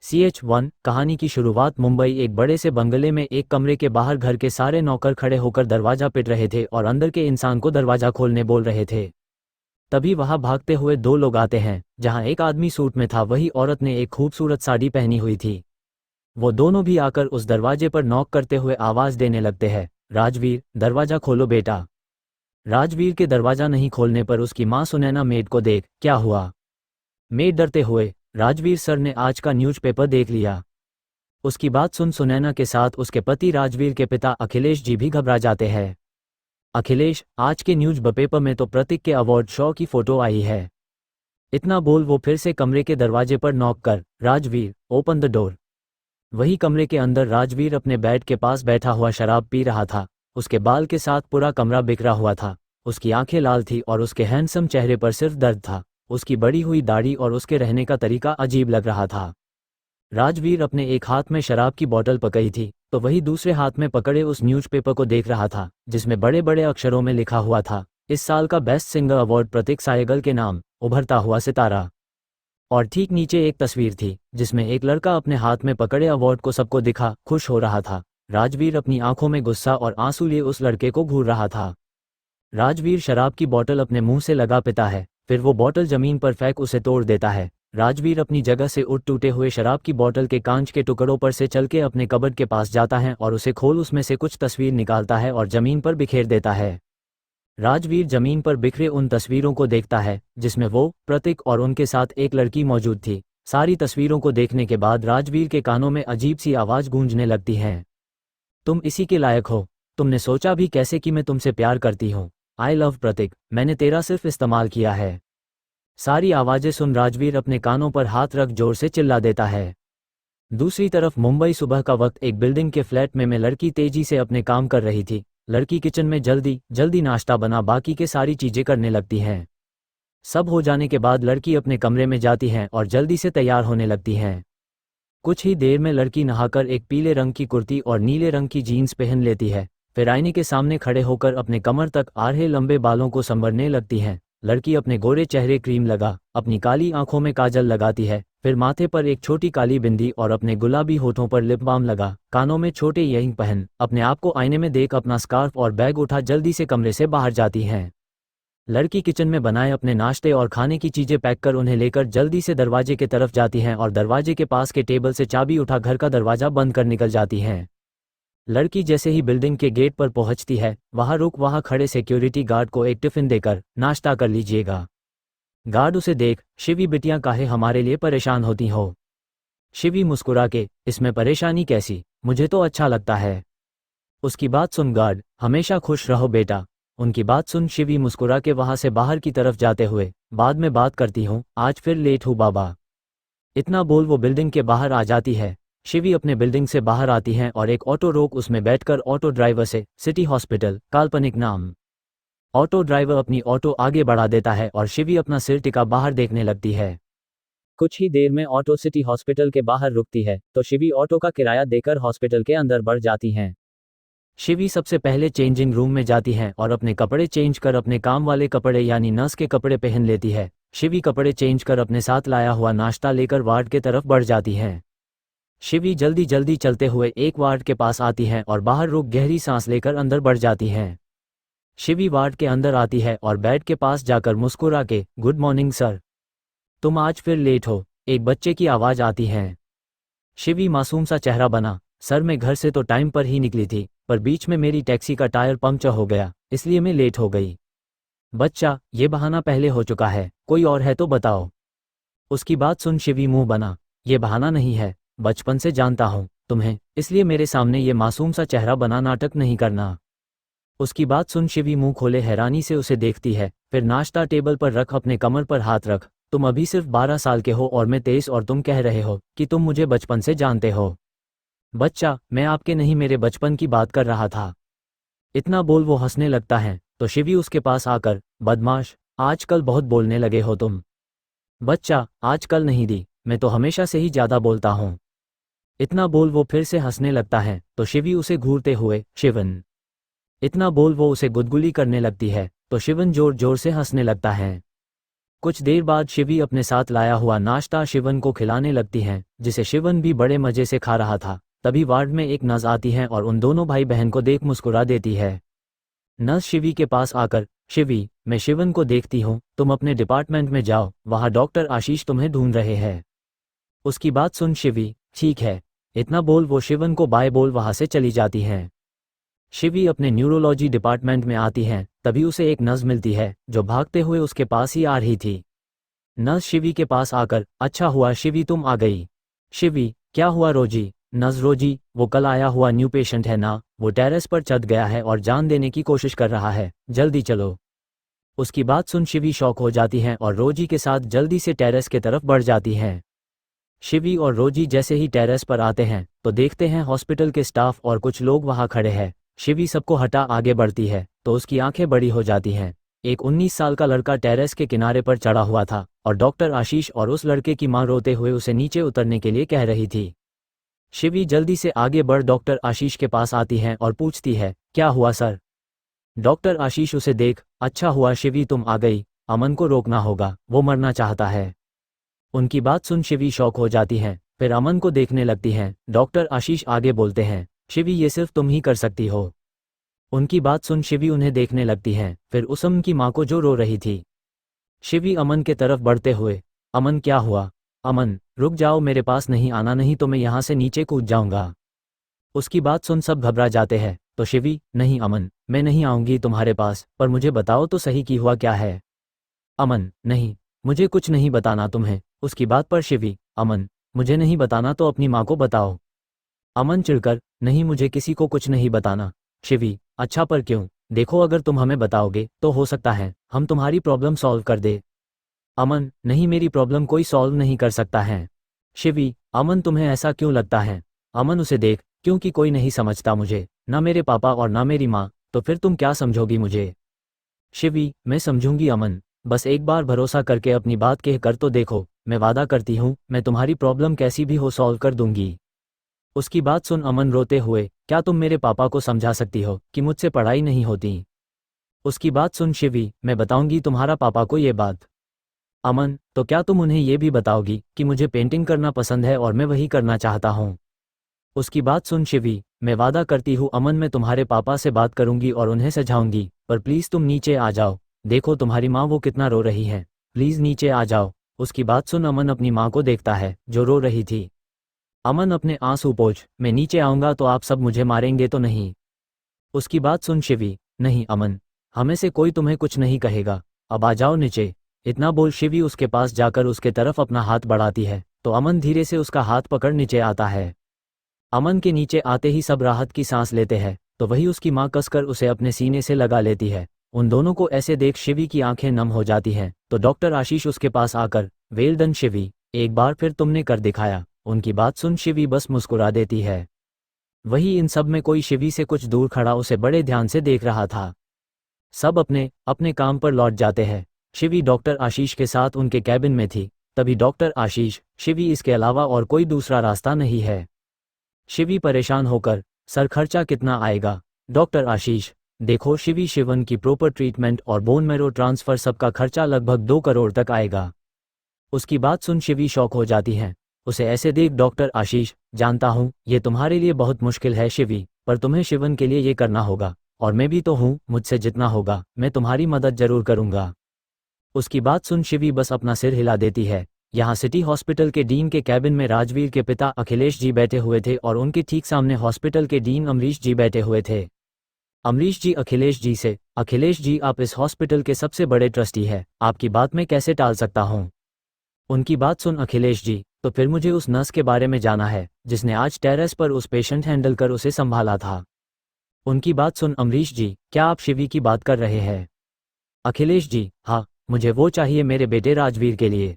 CH1 कहानी की शुरुआत मुंबई एक बड़े से बंगले में एक कमरे के बाहर घर के सारे नौकर खड़े होकर दरवाजा पिट रहे थे और अंदर के इंसान को दरवाजा खोलने बोल रहे थे। तभी वहां भागते हुए दो लोग आते हैं। जहां एक आदमी सूट में था वही औरत ने एक खूबसूरत साड़ी पहनी हुई थी। वो दोनों भी आकर उस दरवाजे पर नॉक करते हुए आवाज देने लगते हैं, राजवीर दरवाजा खोलो बेटा। राजवीर के दरवाजा नहीं खोलने पर उसकी माँ सुनैना मेड को देख, क्या हुआ? मेड डरते हुए, राजवीर सर ने आज का न्यूज़पेपर देख लिया। उसकी बात सुन सुनैना के साथ उसके पति राजवीर के पिता अखिलेश जी भी घबरा जाते हैं। अखिलेश, आज के न्यूज़ पेपर में तो प्रतीक के अवार्ड शो की फोटो आई है। इतना बोल वो फिर से कमरे के दरवाजे पर नॉक कर, राजवीर ओपन द डोर। वही कमरे के अंदर राजवीर अपने बेड के पास बैठा हुआ शराब पी रहा था। उसके बाल के साथ पूरा कमरा बिखरा हुआ था। उसकी आंखें लाल थी और उसके हैंडसम चेहरे पर सिर्फ दर्द था। उसकी बड़ी हुई दाढ़ी और उसके रहने का तरीका अजीब लग रहा था। राजवीर अपने एक हाथ में शराब की बोतल पकड़ी थी तो वही दूसरे हाथ में पकड़े उस न्यूज़पेपर को देख रहा था जिसमें बड़े बड़े अक्षरों में लिखा हुआ था, इस साल का बेस्ट सिंगर अवार्ड प्रतीक सायगल के नाम, उभरता हुआ सितारा। और ठीक नीचे एक तस्वीर थी जिसमें एक लड़का अपने हाथ में पकड़े अवार्ड को सबको दिखा खुश हो रहा था। राजवीर अपनी आंखों में गुस्सा और आंसू लिए उस लड़के को घूर रहा था। राजवीर शराब की बोतल अपने मुंह से लगा पीता है, फिर वो बोतल जमीन पर फेंक उसे तोड़ देता है। राजवीर अपनी जगह से उठ टूटे हुए शराब की बोतल के कांच के टुकड़ों पर से चल के अपने कबर्ड के पास जाता है और उसे खोल उसमें से कुछ तस्वीर निकालता है और जमीन पर बिखेर देता है। राजवीर जमीन पर बिखरे उन तस्वीरों को देखता है जिसमें वो, प्रतीक और उनके साथ एक लड़की मौजूद थी। सारी तस्वीरों को देखने के बाद राजवीर के कानों में अजीब सी आवाज़ गूंजने लगती है, तुम इसी के लायक हो। तुमने सोचा भी कैसे कि मैं तुमसे प्यार करती हूँ? आई लव प्रतीक, मैंने तेरा सिर्फ इस्तेमाल किया है। सारी आवाज़ें सुन राजवीर अपने कानों पर हाथ रख जोर से चिल्ला देता है। दूसरी तरफ मुंबई सुबह का वक्त एक बिल्डिंग के फ्लैट में लड़की तेजी से अपने काम कर रही थी। लड़की किचन में जल्दी जल्दी नाश्ता बना बाकी के सारी चीजें करने लगती हैं। सब हो जाने के बाद लड़की अपने कमरे में जाती है और जल्दी से तैयार होने लगती है। कुछ ही देर में लड़की नहाकर एक पीले रंग की कुर्ती और नीले रंग की जीन्स पहन लेती है। फिर आईने के सामने खड़े होकर अपने कमर तक आ रहे लंबे बालों को संवरने लगती है। लड़की अपने गोरे चेहरे क्रीम लगा, अपनी काली आंखों में काजल लगाती है, फिर माथे पर एक छोटी काली बिंदी और अपने गुलाबी होठों पर लिप बाम लगा, कानों में छोटे इयररिंग पहन, अपने आप को आईने में देख अपना स्कार्फ और बैग उठा जल्दी से कमरे से बाहर जाती है। लड़की किचन में बनाए अपने नाश्ते और खाने की चीजें पैक कर उन्हें लेकर जल्दी से दरवाजे की तरफ जाती हैं और दरवाजे के पास के टेबल से चाबी उठा घर का दरवाजा बंद कर निकल जाती हैं। लड़की जैसे ही बिल्डिंग के गेट पर पहुंचती है, वहां खड़े सिक्योरिटी गार्ड को एक टिफिन देकर, नाश्ता कर लीजिएगा। गार्ड उसे देख, शिवी बिटियां काहे हमारे लिए परेशान होती हो? शिवी मुस्कुरा के, इसमें परेशानी कैसी, मुझे तो अच्छा लगता है। उसकी बात सुन गार्ड, हमेशा खुश रहो बेटा। उनकी बात सुन शिवी मुस्कुरा के वहां से बाहर की तरफ जाते हुए, बाद में बात करती हूँ, आज फिर लेट हूँ बाबा। इतना बोल वो बिल्डिंग के बाहर आ जाती है। शिवी अपने बिल्डिंग से बाहर आती हैं और एक ऑटो रोक उसमें बैठकर ऑटो ड्राइवर से, सिटी हॉस्पिटल, काल्पनिक नाम। ऑटो ड्राइवर अपनी ऑटो आगे बढ़ा देता है और शिवी अपना सिर टिका बाहर देखने लगती है। कुछ ही देर में ऑटो सिटी हॉस्पिटल के बाहर रुकती है तो शिवी ऑटो का किराया देकर हॉस्पिटल के अंदर बढ़ जाती हैं। शिवी सबसे पहले चेंजिंग रूम में जाती हैं और अपने कपड़े चेंज कर अपने काम वाले कपड़े यानी नर्स के कपड़े पहन लेती है। शिवी कपड़े चेंज कर अपने साथ लाया हुआ नाश्ता लेकर वार्ड के तरफ बढ़ जाती हैं। शिवी जल्दी जल्दी चलते हुए एक वार्ड के पास आती हैं और बाहर रुक गहरी सांस लेकर अंदर बढ़ जाती हैं। शिवी वार्ड के अंदर आती है और बेड के पास जाकर मुस्कुरा के, गुड मॉर्निंग सर, तुम आज फिर लेट हो, एक बच्चे की आवाज़ आती है। शिवी मासूम सा चेहरा बना, सर मैं घर से तो टाइम पर ही निकली थी, पर बीच में मेरी टैक्सी का टायर पंक्चर हो गया, इसलिए मैं लेट हो गई। बच्चा, ये बहाना पहले हो चुका है, कोई और है तो बताओ। उसकी बात सुन शिवी मुंह बना, ये बहाना नहीं है, बचपन से जानता हूँ तुम्हें, इसलिए मेरे सामने ये मासूम सा चेहरा बना नाटक नहीं करना। उसकी बात सुन शिवी मुंह खोले हैरानी से उसे देखती है, फिर नाश्ता टेबल पर रख अपने कमर पर हाथ रख, तुम अभी सिर्फ 12 साल के हो और मैं 23 और तुम कह रहे हो कि तुम मुझे बचपन से जानते हो। बच्चा, मैं आपके नहीं मेरे बचपन की बात कर रहा था। इतना बोल वो हंसने लगता है तो शिवी उसके पास आकर, बदमाश, आजकल बहुत बोलने लगे हो तुम। बच्चा, आजकल नहीं दी, मैं तो हमेशा से ही ज़्यादा बोलता हूँ। इतना बोल वो फिर से हंसने लगता है तो शिवी उसे घूरते हुए, शिवन। इतना बोल वो उसे गुदगुली करने लगती है तो शिवन जोर जोर से हंसने लगता है। कुछ देर बाद शिवी अपने साथ लाया हुआ नाश्ता शिवन को खिलाने लगती हैं, जिसे शिवन भी बड़े मजे से खा रहा था। तभी वार्ड में एक नर्स आती है और उन दोनों भाई बहन को देख मुस्कुरा देती है। नर्स शिवी के पास आकर, शिवी, मैं शिवन को देखती हूँ, तुम अपने डिपार्टमेंट में जाओ, वहाँ डॉक्टर आशीष तुम्हें ढूंढ रहे हैं। उसकी बात सुन शिवी, ठीक है, इतना बोल वो शिवन को बाय बोल वहाँ से चली जाती हैं। शिवी अपने न्यूरोलॉजी डिपार्टमेंट में आती हैं, तभी उसे एक नर्स मिलती है जो भागते हुए उसके पास ही आ रही थी। नर्स शिवी के पास आकर, अच्छा हुआ शिवी तुम आ गई। शिवी, क्या हुआ रोजी? नर्स, रोजी, वो कल आया हुआ न्यू पेशेंट है ना, वो टेरेस पर चढ़ गया है और जान देने की कोशिश कर रहा है, जल्दी चलो। उसकी बात सुन शिवी शॉक हो जाती हैं और रोजी के साथ जल्दी से टेरेस के तरफ बढ़ जाती हैं। शिवी और रोजी जैसे ही टेरेस पर आते हैं तो देखते हैं हॉस्पिटल के स्टाफ और कुछ लोग वहां खड़े हैं। शिवी सबको हटा आगे बढ़ती है तो उसकी आंखें बड़ी हो जाती हैं। एक 19 साल का लड़का टेरेस के किनारे पर चढ़ा हुआ था और डॉक्टर आशीष और उस लड़के की मां रोते हुए उसे नीचे उतरने के लिए कह रही थी। शिवी जल्दी से आगे बढ़ डॉक्टर आशीष के पास आती है और पूछती है, क्या हुआ सर? डॉक्टर आशीष उसे देख, अच्छा हुआ शिवी तुम आ गई, अमन को रोकना होगा, वो मरना चाहता है। उनकी बात सुन शिवी शॉक हो जाती हैं, फिर अमन को देखने लगती हैं। डॉक्टर आशीष आगे बोलते हैं, शिवी ये सिर्फ तुम ही कर सकती हो। उनकी बात सुन शिवी उन्हें देखने लगती हैं, फिर उस अमन की मां को जो रो रही थी। शिवी अमन के तरफ बढ़ते हुए, अमन क्या हुआ? अमन, रुक जाओ, मेरे पास नहीं आना, नहीं तो मैं यहाँ से नीचे कूद जाऊंगा। उसकी बात सुन सब घबरा जाते हैं तो शिवी, नहीं अमन, मैं नहीं आऊंगी तुम्हारे पास, पर मुझे बताओ तो सही कि हुआ क्या है। अमन, नहीं, मुझे कुछ नहीं बताना तुम्हें। उसकी बात पर शिवी, अमन, मुझे नहीं बताना तो अपनी माँ को बताओ। अमन चिढ़कर, नहीं मुझे किसी को कुछ नहीं बताना। शिवी, अच्छा पर क्यों? देखो अगर तुम हमें बताओगे तो हो सकता है हम तुम्हारी प्रॉब्लम सॉल्व कर दे। अमन, नहीं मेरी प्रॉब्लम कोई सॉल्व नहीं कर सकता है। शिवी, अमन तुम्हें ऐसा क्यों लगता है? अमन उसे देख, क्योंकि कोई नहीं समझता मुझे, ना मेरे पापा और ना मेरी माँ, तो फिर तुम क्या समझोगी मुझे? शिवी, मैं समझूंगी अमन, बस एक बार भरोसा करके अपनी बात कह कर तो देखो, मैं वादा करती हूँ मैं तुम्हारी प्रॉब्लम कैसी भी हो सॉल्व कर दूंगी। उसकी बात सुन अमन रोते हुए, क्या तुम मेरे पापा को समझा सकती हो कि मुझसे पढ़ाई नहीं होती? उसकी बात सुन शिवी, मैं बताऊंगी तुम्हारा पापा को ये बात। अमन, तो क्या तुम उन्हें ये भी बताओगी कि मुझे पेंटिंग करना पसंद है और मैं वही करना चाहता हूँ? उसकी बात सुन शिवी, मैं वादा करती हूँ अमन मैं तुम्हारे पापा से बात करूंगी और उन्हें समझाऊंगी, पर प्लीज़ तुम नीचे आ जाओ, देखो तुम्हारी माँ वो कितना रो रही है, प्लीज़ नीचे आ जाओ। उसकी बात सुन अमन अपनी माँ को देखता है जो रो रही थी। अमन अपने आंसू पोंछ, मैं नीचे आऊँगा तो आप सब मुझे मारेंगे तो नहीं? उसकी बात सुन शिवी, नहीं अमन, हमें से कोई तुम्हें कुछ नहीं कहेगा, अब आ जाओ नीचे। इतना बोल शिवी उसके पास जाकर उसके तरफ अपना हाथ बढ़ाती है तो अमन धीरे से उसका हाथ पकड़ नीचे आता है। अमन के नीचे आते ही सब राहत की सांस लेते हैं तो वही उसकी माँ कसकर उसे अपने सीने से लगा लेती है। उन दोनों को ऐसे देख शिवी की आंखें नम हो जाती हैं तो डॉक्टर आशीष उसके पास आकर, वेल डन शिवी, एक बार फिर तुमने कर दिखाया। उनकी बात सुन शिवी बस मुस्कुरा देती है। वही इन सब में कोई शिवी से कुछ दूर खड़ा उसे बड़े ध्यान से देख रहा था। सब अपने अपने काम पर लौट जाते हैं। शिवी डॉक्टर आशीष के साथ उनके कैबिन में थी। तभी डॉक्टर आशीष, शिवी इसके अलावा और कोई दूसरा रास्ता नहीं है। शिवी परेशान होकर, सर खर्चा कितना आएगा? डॉक्टर आशीष, देखो शिवी, शिवन की प्रॉपर ट्रीटमेंट और बोन मैरो ट्रांसफर सबका खर्चा लगभग 2 करोड़ तक आएगा। उसकी बात सुन शिवी शॉक हो जाती हैं। उसे ऐसे देख डॉक्टर आशीष, जानता हूँ ये तुम्हारे लिए बहुत मुश्किल है शिवी, पर तुम्हें शिवन के लिए ये करना होगा, और मैं भी तो हूँ, मुझसे जितना होगा मैं तुम्हारी मदद जरूर करूँगा। उसकी बात सुन शिवी बस अपना सिर हिला देती है। यहाँ सिटी हॉस्पिटल के डीन के कैबिन में राजवीर के पिता अखिलेश जी बैठे हुए थे और उनके ठीक सामने हॉस्पिटल के डीन अमरीश जी बैठे हुए थे। अमरीश जी अखिलेश जी से, अखिलेश जी आप इस हॉस्पिटल के सबसे बड़े ट्रस्टी हैं, आपकी बात मैं कैसे टाल सकता हूँ? उनकी बात सुन अखिलेश जी, तो फिर मुझे उस नर्स के बारे में जाना है जिसने आज टेरेस पर उस पेशेंट हैंडल कर उसे संभाला था। उनकी बात सुन अमरीश जी, क्या आप शिवी की बात कर रहे हैं? अखिलेश जी, हाँ, मुझे वो चाहिए मेरे बेटे राजवीर के लिए।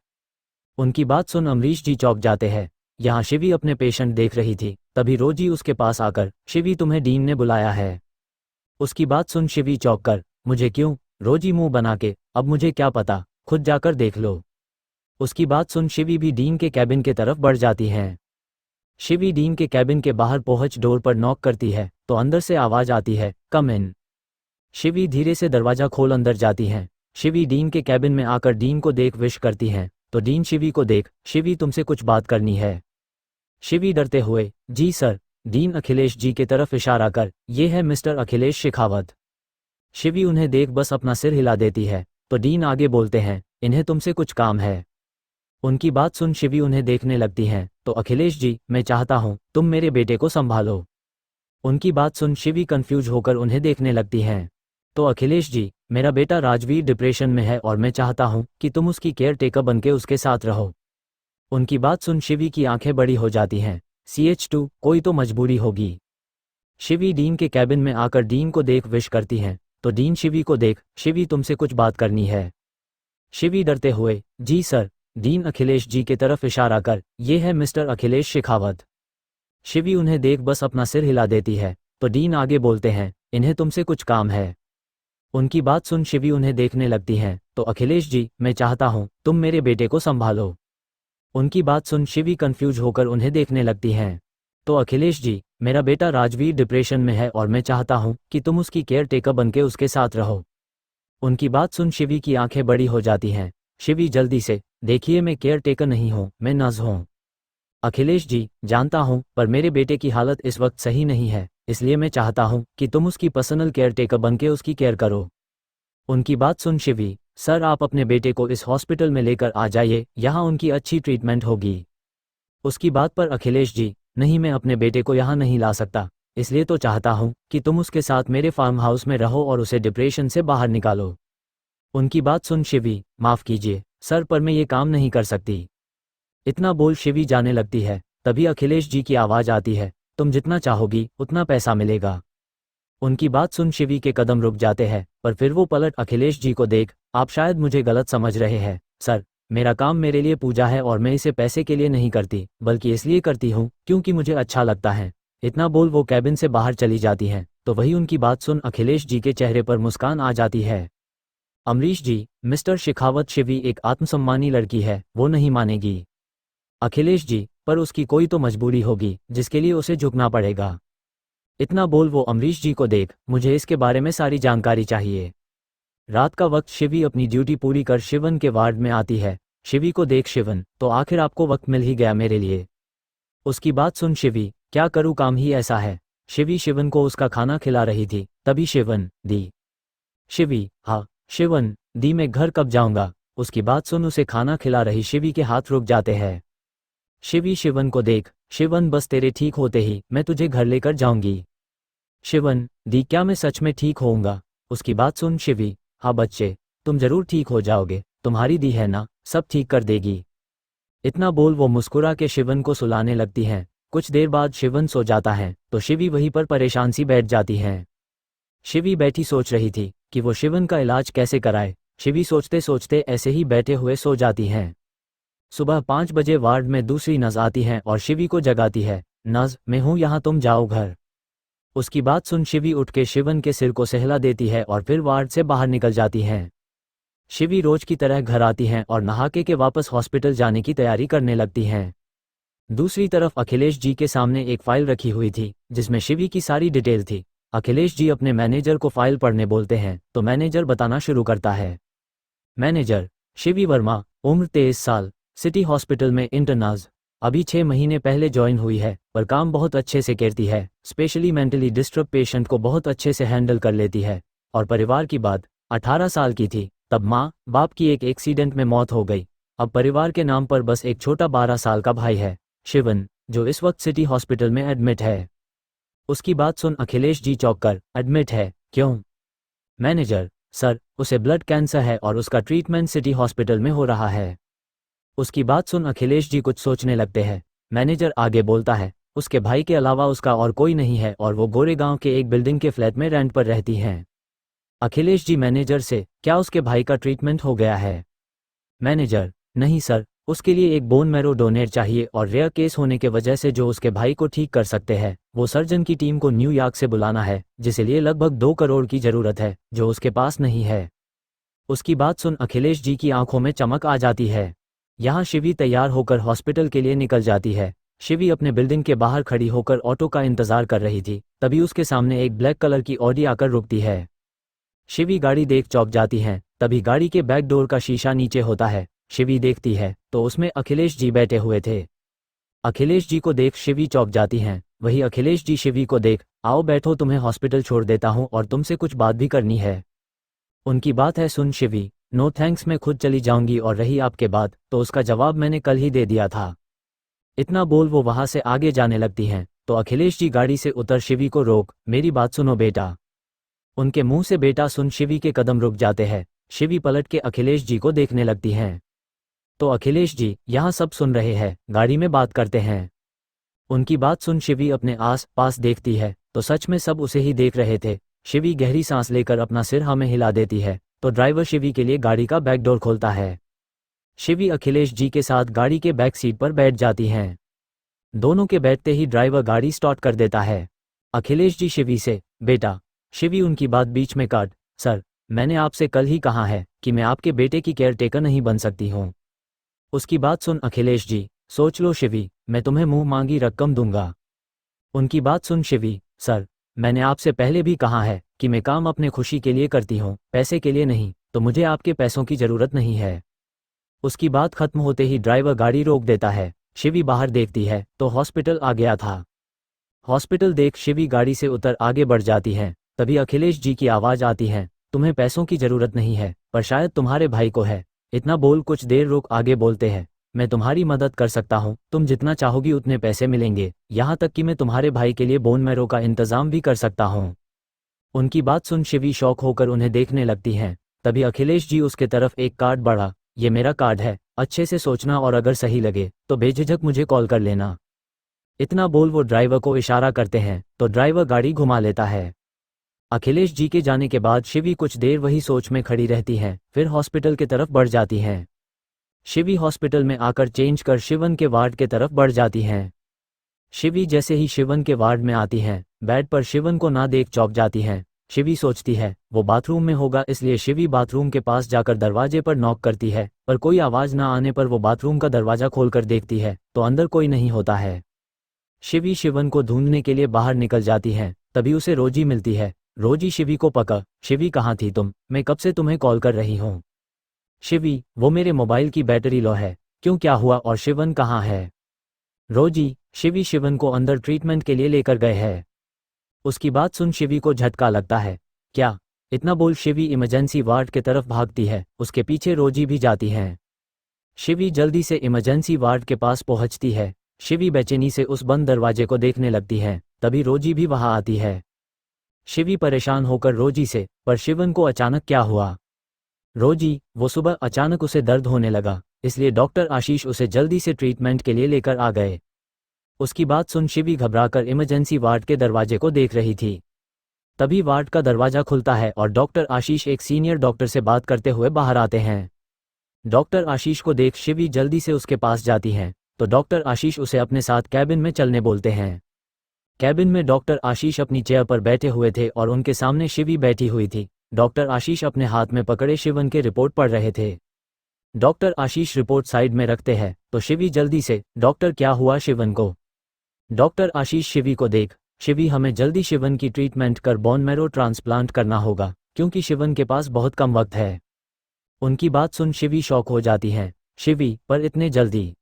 उनकी बात सुन अमरीश जी चौंक जाते हैं। यहाँ शिवी अपने पेशेंट देख रही थी, तभी रोजी उसके पास आकर, शिवी तुम्हें डीन ने बुलाया है। उसकी बात सुन शिवी चौंक कर, मुझे क्यों? रोजी मुंह बना के, अब मुझे क्या पता, खुद जाकर देख लो। उसकी बात सुन शिवी भी डीन के कैबिन के तरफ बढ़ जाती हैं। शिवी डीन के कैबिन के बाहर पहुंच डोर पर नॉक करती है तो अंदर से आवाज आती है, कम इन। शिवी धीरे से दरवाजा खोल अंदर जाती हैं। शिवी डीन के कैबिन में आकर डीन को देख विश करती हैं, तो डीन शिवी को देख, शिवी तुमसे कुछ बात करनी है। शिवी डरते हुए, जी सर। डीन अखिलेश जी के तरफ इशारा कर, ये है मिस्टर अखिलेश शेखावत। शिवी उन्हें देख बस अपना सिर हिला देती है, तो डीन आगे बोलते हैं, इन्हें तुमसे कुछ काम है। उनकी बात सुन शिवी उन्हें देखने लगती हैं, तो अखिलेश जी, मैं चाहता हूँ तुम मेरे बेटे को संभालो। उनकी बात सुन शिवी कंफ्यूज होकर उन्हें देखने लगती हैं, तो अखिलेश जी, मेरा बेटा राजवीर डिप्रेशन में है और मैं चाहता हूँ कि तुम उसकी केयर टेकर बनके उसके साथ रहो। उनकी बात सुन शिवी की आंखें बड़ी हो जाती हैं, CH2 कोई तो मजबूरी होगी। शिवी डीन के कैबिन में आकर डीन को देख विश करती हैं, तो डीन शिवी को देख, शिवी तुमसे कुछ बात करनी है। शिवी डरते हुए, जी सर। डीन अखिलेश जी के तरफ इशारा कर, ये है मिस्टर अखिलेश शेखावत। शिवी उन्हें देख बस अपना सिर हिला देती है, तो डीन आगे बोलते हैं, इन्हें तुमसे कुछ काम है। उनकी बात सुन शिवी उन्हें देखने लगती हैं, तो अखिलेश जी, मैं चाहता हूँ तुम मेरे बेटे को संभालो। उनकी बात सुन शिवी कंफ्यूज होकर उन्हें देखने लगती हैं, तो अखिलेश जी, मेरा बेटा राजवीर डिप्रेशन में है और मैं चाहता हूँ कि तुम उसकी केयर टेकर बनके उसके साथ रहो। उनकी बात सुन शिवी की आंखें बड़ी हो जाती हैं, शिवी जल्दी से, देखिए मैं केयर टेकर नहीं हूँ, मैं नर्स हूँ। अखिलेश जी, जानता हूँ, पर मेरे बेटे की हालत इस वक्त सही नहीं है, इसलिए मैं चाहता हूँ कि तुम उसकी पर्सनल केयर टेकर बनके उसकी केयर करो। उनकी बात सुन शिवी, सर आप अपने बेटे को इस हॉस्पिटल में लेकर आ जाइए, यहाँ उनकी अच्छी ट्रीटमेंट होगी। उसकी बात पर अखिलेश जी, नहीं मैं अपने बेटे को यहाँ नहीं ला सकता, इसलिए तो चाहता हूँ कि तुम उसके साथ मेरे फार्म हाउस में रहो और उसे डिप्रेशन से बाहर निकालो। उनकी बात सुन शिवी, माफ़ कीजिए सर, पर मैं ये काम नहीं कर सकती। इतना बोल शिवी जाने लगती है, तभी अखिलेश जी की आवाज़ आती है, तुम जितना चाहोगी उतना पैसा मिलेगा। उनकी बात सुन शिवी के कदम रुक जाते हैं, पर फिर वो पलट अखिलेश जी को देख, आप शायद मुझे गलत समझ रहे हैं सर, मेरा काम मेरे लिए पूजा है और मैं इसे पैसे के लिए नहीं करती, बल्कि इसलिए करती हूँ क्योंकि मुझे अच्छा लगता है। इतना बोल वो कैबिन से बाहर चली जाती हैं, तो वही उनकी बात सुन अखिलेश जी के चेहरे पर मुस्कान आ जाती है। अमरीश जी, मिस्टर शेखावत, शिवी एक आत्मसम्मानी लड़की है, वो नहीं मानेगी। अखिलेश जी, पर उसकी कोई तो मजबूरी होगी जिसके लिए उसे झुकना पड़ेगा। इतना बोल वो अमरीश जी को देख, मुझे इसके बारे में सारी जानकारी चाहिए। रात का वक्त शिवी अपनी ड्यूटी पूरी कर शिवन के वार्ड में आती है। शिवी को देख शिवन, तो आखिर आपको वक्त मिल ही गया मेरे लिए। उसकी बात सुन शिवी, क्या करूँ काम ही ऐसा है। शिवी शिवन को उसका खाना खिला रही थी, तभी शिवन, दी। शिवी, हाँ शिवन, दी मैं घर कब जाऊंगा। उसकी बात सुन उसे खाना खिला रही शिवी के हाथ रुक जाते हैं। शिवी शिवन को देख, शिवन बस तेरे ठीक होते ही मैं तुझे घर लेकर जाऊंगी। शिवन, दी क्या मैं सच में ठीक होऊंगा। उसकी बात सुन शिवी, हाँ बच्चे, तुम जरूर ठीक हो जाओगे, तुम्हारी दी है ना, सब ठीक कर देगी। इतना बोल वो मुस्कुरा के शिवन को सुलाने लगती हैं। कुछ देर बाद शिवन सो जाता है, तो शिवी वहीं पर परेशान सी बैठ जाती हैं। शिवी बैठी सोच रही थी कि वो शिवन का इलाज कैसे कराए। शिवी सोचते सोचते ऐसे ही बैठे हुए सो जाती हैं। सुबह 5 बजे वार्ड में दूसरी नज आती हैं और शिवी को जगाती है। नज, मैं हूँ यहाँ, तुम जाओ घर। उसकी बात सुन शिवी उठ के शिवन के सिर को सहला देती है और फिर वार्ड से बाहर निकल जाती हैं। शिवी रोज की तरह घर आती हैं और नहा के वापस हॉस्पिटल जाने की तैयारी करने लगती हैं। दूसरी तरफ अखिलेश जी के सामने एक फाइल रखी हुई थी जिसमें शिवी की सारी डिटेल थी। अखिलेश जी अपने मैनेजर को फाइल पढ़ने बोलते हैं, तो मैनेजर बताना शुरू करता है। मैनेजर, शिवी वर्मा, उम्र 23 साल, सिटी हॉस्पिटल में इंटर्नाज, अभी 6 महीने पहले ज्वाइन हुई है, पर काम बहुत अच्छे से करती है, स्पेशली मेंटली डिस्टर्ब पेशेंट को बहुत अच्छे से हैंडल कर लेती है। और परिवार की बात, 18 साल की थी तब माँ बाप की एक एक्सीडेंट में मौत हो गई। अब परिवार के नाम पर बस एक छोटा 12 साल का भाई है, शिवन, जो इस वक्त सिटी हॉस्पिटल में एडमिट है। उसकी बात सुन अखिलेश जी चौंक कर, एडमिट है, क्यों? मैनेजर, सर, उसे ब्लड कैंसर है और उसका ट्रीटमेंट सिटी हॉस्पिटल में हो रहा है। उसकी बात सुन अखिलेश जी कुछ सोचने लगते हैं। मैनेजर आगे बोलता है, उसके भाई के अलावा उसका और कोई नहीं है और वो गोरेगांव के एक बिल्डिंग के फ्लैट में रेंट पर रहती हैं। अखिलेश जी मैनेजर से, क्या उसके भाई का ट्रीटमेंट हो गया है? मैनेजर, नहीं सर, उसके लिए एक बोन मैरो डोनेट चाहिए और रेयर केस होने के वजह से जो उसके भाई को ठीक कर सकते हैं वो सर्जन की टीम को न्यूयॉर्क से बुलाना है, जिसके लिए लगभग 2 करोड़ की जरूरत है, जो उसके पास नहीं है। उसकी बात सुन अखिलेश जी की आंखों में चमक आ जाती है। यहाँ शिवी तैयार होकर हॉस्पिटल के लिए निकल जाती है। शिवी अपने बिल्डिंग के बाहर खड़ी होकर ऑटो का इंतजार कर रही थी, तभी उसके सामने एक ब्लैक कलर की ऑडी आकर रुकती है। शिवी गाड़ी देख चौंक जाती हैं। तभी गाड़ी के बैक डोर का शीशा नीचे होता है। शिवी देखती है तो उसमें अखिलेश जी बैठे हुए थे। अखिलेश जी को देख शिवी चौंक जाती हैं। वही अखिलेश जी शिवी को देख, आओ बैठो, तुम्हें हॉस्पिटल छोड़ देता हूँ और तुमसे कुछ बात भी करनी है। उनकी बात है सुन शिवी, नो थैंक्स, मैं खुद चली जाऊंगी, और रही आपके बात तो उसका जवाब मैंने कल ही दे दिया था। इतना बोल वो वहां से आगे जाने लगती हैं तो अखिलेश जी गाड़ी से उतर शिवी को रोक, मेरी बात सुनो बेटा। उनके मुंह से बेटा सुन शिवी के कदम रुक जाते हैं। शिवी पलट के अखिलेश जी को देखने लगती हैं तो अखिलेश जी यहाँ सब सुन रहे हैं, गाड़ी में बात करते हैं। उनकी बात सुन शिवी अपने आस पास देखती है तो सच में सब उसे ही देख रहे थे। शिवी गहरी सांस लेकर अपना सिर हाँ में हिला देती है तो ड्राइवर शिवी के लिए गाड़ी का बैक डोर खोलता है। शिवी अखिलेश जी के साथ गाड़ी के बैक सीट पर बैठ जाती हैं। दोनों के बैठते ही ड्राइवर गाड़ी स्टार्ट कर देता है। अखिलेश जी शिवी से, बेटा। शिवी उनकी बात बीच में काट, सर, मैंने आपसे कल ही कहा है कि मैं आपके बेटे की केयर टेकर नहीं बन सकती हूँ। उसकी बात सुन अखिलेश जी, सोच लो शिवी, मैं तुम्हें मुंह मांगी रकम दूंगा। उनकी बात सुन शिवी, सर, मैंने आपसे पहले भी कहा है कि मैं काम अपने खुशी के लिए करती हूँ, पैसे के लिए नहीं, तो मुझे आपके पैसों की जरूरत नहीं है। उसकी बात खत्म होते ही ड्राइवर गाड़ी रोक देता है। शिवी बाहर देखती है तो हॉस्पिटल आ गया था। हॉस्पिटल देख शिवी गाड़ी से उतर आगे बढ़ जाती है। तभी अखिलेश जी की आवाज आती है, तुम्हें पैसों की जरूरत नहीं है, पर शायद तुम्हारे भाई को है। इतना बोल कुछ देर रुक आगे बोलते हैं, मैं तुम्हारी मदद कर सकता हूँ, तुम जितना चाहोगी उतने पैसे मिलेंगे, यहाँ तक कि मैं तुम्हारे भाई के लिए बोन मैरो का इंतजाम भी कर सकता हूँ। उनकी बात सुन शिवी शौक होकर उन्हें देखने लगती हैं। तभी अखिलेश जी उसके तरफ एक कार्ड बढ़ा, ये मेरा कार्ड है, अच्छे से सोचना और अगर सही लगे तो बेझिझक मुझे कॉल कर लेना। इतना बोल वो ड्राइवर को इशारा करते हैं तो ड्राइवर गाड़ी घुमा लेता है। अखिलेश जी के जाने के बाद शिवी कुछ देर वही सोच में खड़ी रहती हैं, फिर हॉस्पिटल की तरफ बढ़ जाती हैं। शिवी हॉस्पिटल में आकर चेंज कर शिवन के वार्ड के तरफ बढ़ जाती हैं। शिवी जैसे ही शिवन के वार्ड में आती हैं, बेड पर शिवन को ना देख चौंक जाती हैं। शिवी सोचती है वो बाथरूम में होगा, इसलिए शिवी बाथरूम के पास जाकर दरवाजे पर नॉक करती है, पर कोई आवाज ना आने पर वो बाथरूम का दरवाजा खोलकर देखती है तो अंदर कोई नहीं होता है। शिवी शिवन को ढूंढने के लिए बाहर निकल जाती हैं। तभी उसे रोजी मिलती है। रोजी शिवी को पकड़, शिवी कहाँ थी तुम, मैं कब से तुम्हें कॉल कर रही हूँ। शिवी, वो मेरे मोबाइल की बैटरी लो है, क्यों, क्या हुआ, और शिवन कहाँ है। रोजी, शिवी शिवन को अंदर ट्रीटमेंट के लिए लेकर गए हैं। उसकी बात सुन शिवी को झटका लगता है। क्या, इतना बोल शिवी इमरजेंसी वार्ड के तरफ भागती है। उसके पीछे रोजी भी जाती हैं। शिवी जल्दी से इमरजेंसी वार्ड के पास पहुंचती है। शिवी बेचैनी से उस बंद दरवाजे को देखने लगती है। तभी रोजी भी वहां आती है। शिवी परेशान होकर रोजी से, पर शिवन को अचानक क्या हुआ। रोजी, वो सुबह अचानक उसे दर्द होने लगा, इसलिए डॉक्टर आशीष उसे जल्दी से ट्रीटमेंट के लिए लेकर आ गए। उसकी बात सुन शिवी घबराकर इमरजेंसी वार्ड के दरवाजे को देख रही थी। तभी वार्ड का दरवाजा खुलता है और डॉक्टर आशीष एक सीनियर डॉक्टर से बात करते हुए बाहर आते हैं। डॉक्टर आशीष को देख शिवी जल्दी से उसके पास जाती हैं तो डॉक्टर आशीष उसे अपने साथ कैबिन में चलने बोलते हैं। कैबिन में डॉक्टर आशीष अपनी चेयर पर बैठे हुए थे और उनके सामने शिवी बैठी हुई थी। डॉक्टर आशीष अपने हाथ में पकड़े शिवन के रिपोर्ट पढ़ रहे थे। डॉक्टर आशीष रिपोर्ट साइड में रखते हैं तो शिवी जल्दी से, डॉक्टर क्या हुआ शिवन को। डॉक्टर आशीष शिवी को देख, शिवी, हमें जल्दी शिवन की ट्रीटमेंट कर बोन मैरो ट्रांसप्लांट करना होगा, क्योंकि शिवन के पास बहुत कम वक्त है। उनकी बात सुन शिवी शॉक हो जाती हैं। शिवी, पर इतने जल्दी।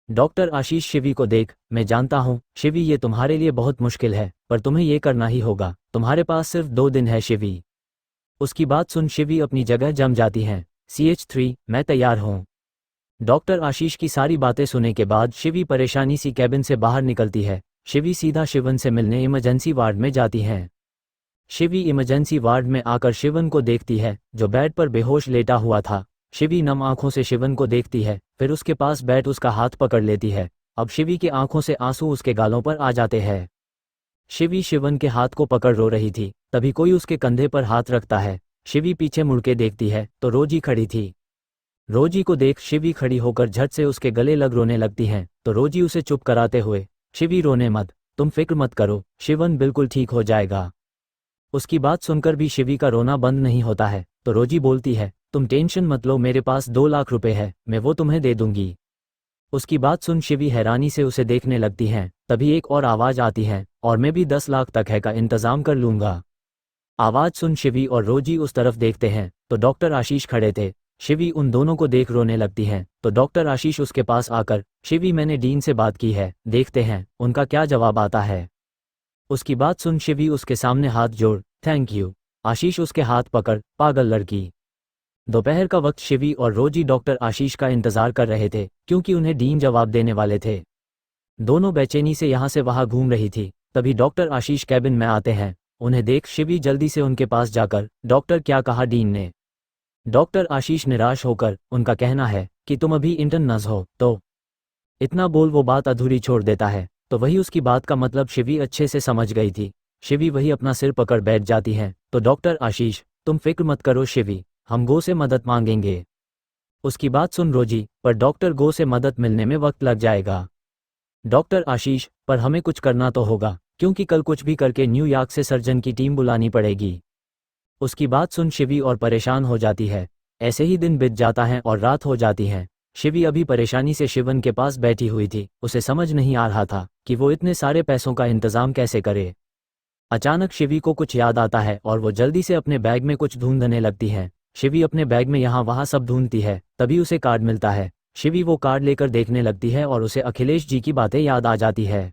डॉक्टर आशीष शिवी को देख, मैं जानता हूँ शिवी, ये तुम्हारे लिए बहुत मुश्किल है, पर तुम्हें ये करना ही होगा, तुम्हारे पास सिर्फ 2 दिन है शिवी। उसकी बात सुन शिवी अपनी जगह जम जाती हैं। CH3, मैं तैयार हूँ। डॉक्टर आशीष की सारी बातें सुनने के बाद शिवी परेशानी सी कैबिन से बाहर निकलती है। शिवी सीधा शिवन से मिलने इमरजेंसी वार्ड में जाती हैं। शिवी इमरजेंसी वार्ड में आकर शिवन को देखती है जो बेड पर बेहोश लेटा हुआ था। शिवी नम आंखों से शिवन को देखती है, फिर उसके पास बैठ उसका हाथ पकड़ लेती है। अब शिवी की आंखों से आंसू उसके गालों पर आ जाते हैं। शिवी शिवन के हाथ को पकड़ रो रही थी। तभी कोई उसके कंधे पर हाथ रखता है। शिवी पीछे मुड़ के देखती है तो रोजी खड़ी थी। रोजी को देख शिवी खड़ी होकर झट से उसके गले लग रोने लगती हैं तो रोजी उसे चुप कराते हुए, शिवी रोने मत, तुम फिक्र मत करो, शिवन बिल्कुल ठीक हो जाएगा। उसकी बात सुनकर भी शिवी का रोना बंद नहीं होता है तो रोजी बोलती है, तुम टेंशन मत लो, मेरे पास 2 लाख रुपए है, मैं वो तुम्हें दे दूंगी। उसकी बात सुन शिवी हैरानी से उसे देखने लगती हैं। तभी एक और आवाज आती है, और मैं भी 10 लाख तक है का इंतजाम कर लूंगा। आवाज सुन शिवी और रोजी उस तरफ देखते हैं तो डॉक्टर आशीष खड़े थे। शिवी उन दोनों को देख रोने लगती हैं तो डॉक्टर आशीष उसके पास आकर, शिवी मैंने डीन से बात की है, देखते हैं उनका क्या जवाब आता है। उसकी बात सुन शिवी उसके सामने हाथ जोड़, थैंक यू। आशीष उसके हाथ पकड़, पागल लड़की। दोपहर का वक्त शिवी और रोजी डॉक्टर आशीष का इंतजार कर रहे थे क्योंकि उन्हें डीन जवाब देने वाले थे। दोनों बेचैनी से यहाँ से वहाँ घूम रही थी। तभी डॉक्टर आशीष कैबिन में आते हैं। उन्हें देख शिवी जल्दी से उनके पास जाकर, डॉक्टर क्या कहा डीन ने। डॉक्टर आशीष निराश होकर, उनका कहना है कि तुम अभी इंटर्न नर्स हो, तो इतना बोल वो बात अधूरी छोड़ देता है। तो वही उसकी बात का मतलब शिवी अच्छे से समझ गई थी। शिवी वही अपना सिर पकड़ बैठ जाती हैं तो डॉक्टर आशीष, तुम फिक्र मत करो शिवी, हम गो से मदद मांगेंगे। उसकी बात सुन रोजी, पर डॉक्टर गो से मदद मिलने में वक्त लग जाएगा। डॉक्टर आशीष, पर हमें कुछ करना तो होगा क्योंकि कल कुछ भी करके न्यूयॉर्क से सर्जन की टीम बुलानी पड़ेगी। उसकी बात सुन शिवी और परेशान हो जाती है। ऐसे ही दिन बीत जाता है और रात हो जाती है। शिवी अभी परेशानी से शिवन के पास बैठी हुई थी। उसे समझ नहीं आ रहा था कि वो इतने सारे पैसों का इंतजाम कैसे करे। अचानक शिवी को कुछ याद आता है और वो जल्दी से अपने बैग में कुछ ढूंढने लगती है। शिवी अपने बैग में यहाँ वहाँ सब ढूंढती है, तभी उसे कार्ड मिलता है। शिवी वो कार्ड लेकर देखने लगती है और उसे अखिलेश जी की बातें याद आ जाती है।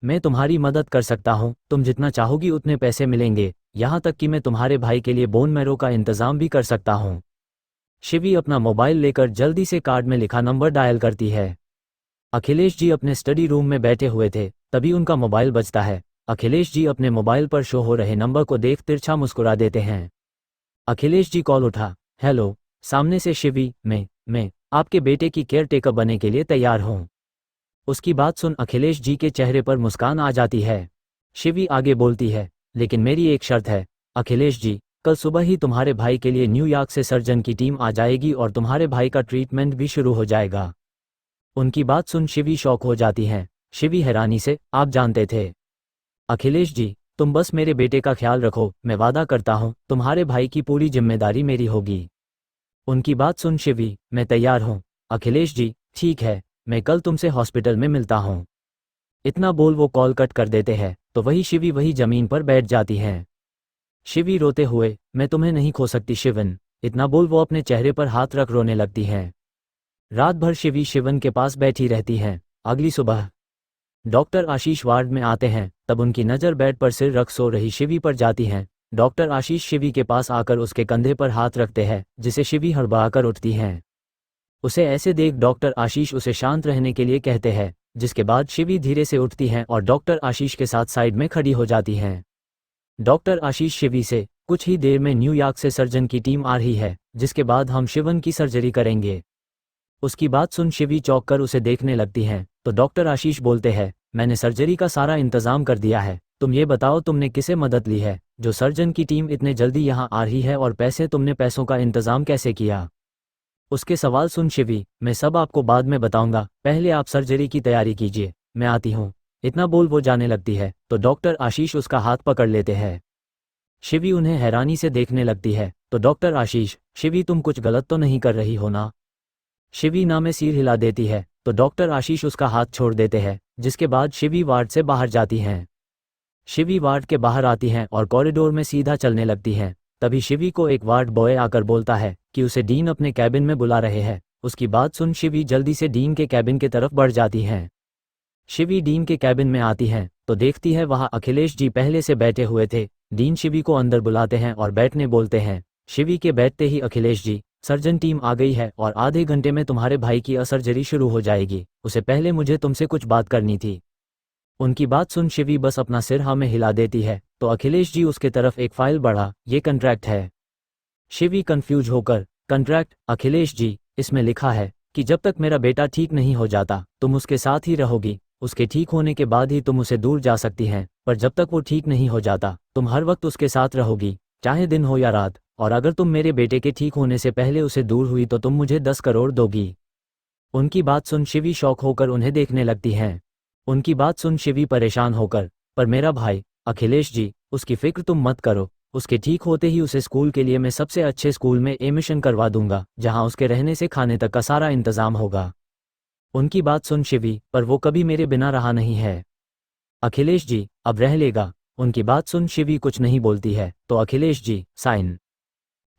मैं तुम्हारी मदद कर सकता हूँ, तुम जितना चाहोगी उतने पैसे मिलेंगे, यहाँ तक कि मैं तुम्हारे भाई के लिए बोन मैरो का इंतजाम भी कर सकता हूँ। शिवी अपना मोबाइल लेकर जल्दी से कार्ड में लिखा नंबर डायल करती है। अखिलेश जी अपने स्टडी रूम में बैठे हुए थे, तभी उनका मोबाइल बजता है। अखिलेश जी अपने मोबाइल पर शो हो रहे नंबर को देख तिरछा मुस्कुरा देते हैं। अखिलेश जी कॉल उठा, हेलो। सामने से शिवी, मैं आपके बेटे की केयर टेकर बनने के लिए तैयार हूँ। उसकी बात सुन अखिलेश जी के चेहरे पर मुस्कान आ जाती है। शिवी आगे बोलती है, लेकिन मेरी एक शर्त है अखिलेश जी, कल सुबह ही तुम्हारे भाई के लिए न्यूयॉर्क से सर्जन की टीम आ जाएगी और तुम्हारे भाई का ट्रीटमेंट भी शुरू हो जाएगा। उनकी बात सुन शिवी शॉक हो जाती हैं। शिवी हैरानी से, आप जानते थे? अखिलेश जी, तुम बस मेरे बेटे का ख्याल रखो, मैं वादा करता हूँ तुम्हारे भाई की पूरी जिम्मेदारी मेरी होगी। उनकी बात सुन शिवी, मैं तैयार हूँ अखिलेश जी, ठीक है, मैं कल तुमसे हॉस्पिटल में मिलता हूँ। इतना बोल वो कॉल कट कर देते हैं तो वही शिवी वही जमीन पर बैठ जाती हैं। शिवी रोते हुए, मैं तुम्हें नहीं खो सकती शिवन। इतना बोल वो अपने चेहरे पर हाथ रख रोने लगती हैं। रात भर शिवी शिवन के पास बैठी रहती हैं। अगली सुबह डॉक्टर आशीष वार्ड में आते हैं, तब उनकी नज़र बेड पर सिर रख सो रही शिवी पर जाती है। डॉक्टर आशीष शिवी के पास आकर उसके कंधे पर हाथ रखते हैं, जिसे शिवी हड़बड़ाकर उठती हैं। उसे ऐसे देख डॉक्टर आशीष उसे शांत रहने के लिए कहते हैं, जिसके बाद शिवी धीरे से उठती हैं और डॉक्टर आशीष के साथ साइड में खड़ी हो जाती हैं। डॉक्टर आशीष शिवी से, कुछ ही देर में न्यूयॉर्क से सर्जन की टीम आ रही है, जिसके बाद हम शिवन की सर्जरी करेंगे। उसकी बात सुन शिवी चौंक कर उसे देखने लगती हैं तो डॉक्टर आशीष बोलते हैं, मैंने सर्जरी का सारा इंतजाम कर दिया है, तुम ये बताओ तुमने किसे मदद ली है जो सर्जन की टीम इतने जल्दी यहाँ आ रही है, और तुमने पैसों का इंतजाम कैसे किया? उसके सवाल सुन शिवी, मैं सब आपको बाद में बताऊंगा, पहले आप सर्जरी की तैयारी कीजिए, मैं आती हूँ। इतना बोल वो जाने लगती है तो डॉक्टर आशीष उसका हाथ पकड़ लेते हैं। शिवी उन्हें हैरानी से देखने लगती है तो डॉक्टर आशीष, शिवी तुम कुछ गलत तो नहीं कर रही हो ना? शिवी ना में सिर हिला देती है तो डॉक्टर आशीष उसका हाथ छोड़ देते हैं, जिसके बाद शिवी वार्ड से बाहर जाती हैं। शिवी वार्ड के बाहर आती हैं और कॉरिडोर में सीधा चलने लगती हैं। तभी शिवी को एक वार्ड बॉय आकर बोलता है कि उसे डीन अपने कैबिन में बुला रहे हैं। उसकी बात सुन शिवी जल्दी से डीन के कैबिन की तरफ बढ़ जाती हैं। शिवी डीन के कैबिन में आती हैं तो देखती है वहाँ अखिलेश जी पहले से बैठे हुए थे। डीन शिवी को अंदर बुलाते हैं और बैठने बोलते हैं। शिवी के बैठते ही अखिलेश जी, सर्जन टीम आ गई है और आधे घंटे में तुम्हारे भाई की सर्जरी शुरू हो जाएगी, उसे पहले मुझे तुमसे कुछ बात करनी थी। उनकी बात सुन शिवी बस अपना सिर हाँ में हिला देती है तो अखिलेश जी उसके तरफ एक फाइल बढ़ा, ये कॉन्ट्रैक्ट है। शिवी कंफ्यूज होकर, कॉन्ट्रैक्ट अखिलेश जी, इसमें लिखा है कि जब तक मेरा बेटा ठीक नहीं हो जाता तुम उसके साथ ही रहोगी, उसके ठीक होने के बाद ही तुम उसे दूर जा सकती हैं, पर जब तक वो ठीक नहीं हो जाता तुम हर वक्त उसके साथ रहोगी, चाहे दिन हो या रात, और अगर तुम मेरे बेटे के ठीक होने से पहले उसे दूर हुई तो तुम मुझे 10 करोड़ दोगी। उनकी बात सुन शिवी शौक होकर उन्हें देखने लगती हैं। उनकी बात सुन शिवी परेशान होकर, पर मेरा भाई अखिलेश जी, उसकी फिक्र तुम मत करो, उसके ठीक होते ही उसे स्कूल के लिए मैं सबसे अच्छे स्कूल में एडमिशन करवा दूंगा, जहां उसके रहने से खाने तक का सारा इंतजाम होगा। उनकी बात सुन शिवी, पर वो कभी मेरे बिना रहा नहीं है। अखिलेश जी, अब रह लेगा, उनकी बात सुन शिवी कुछ नहीं बोलती है। तो अखिलेश जी, साइन।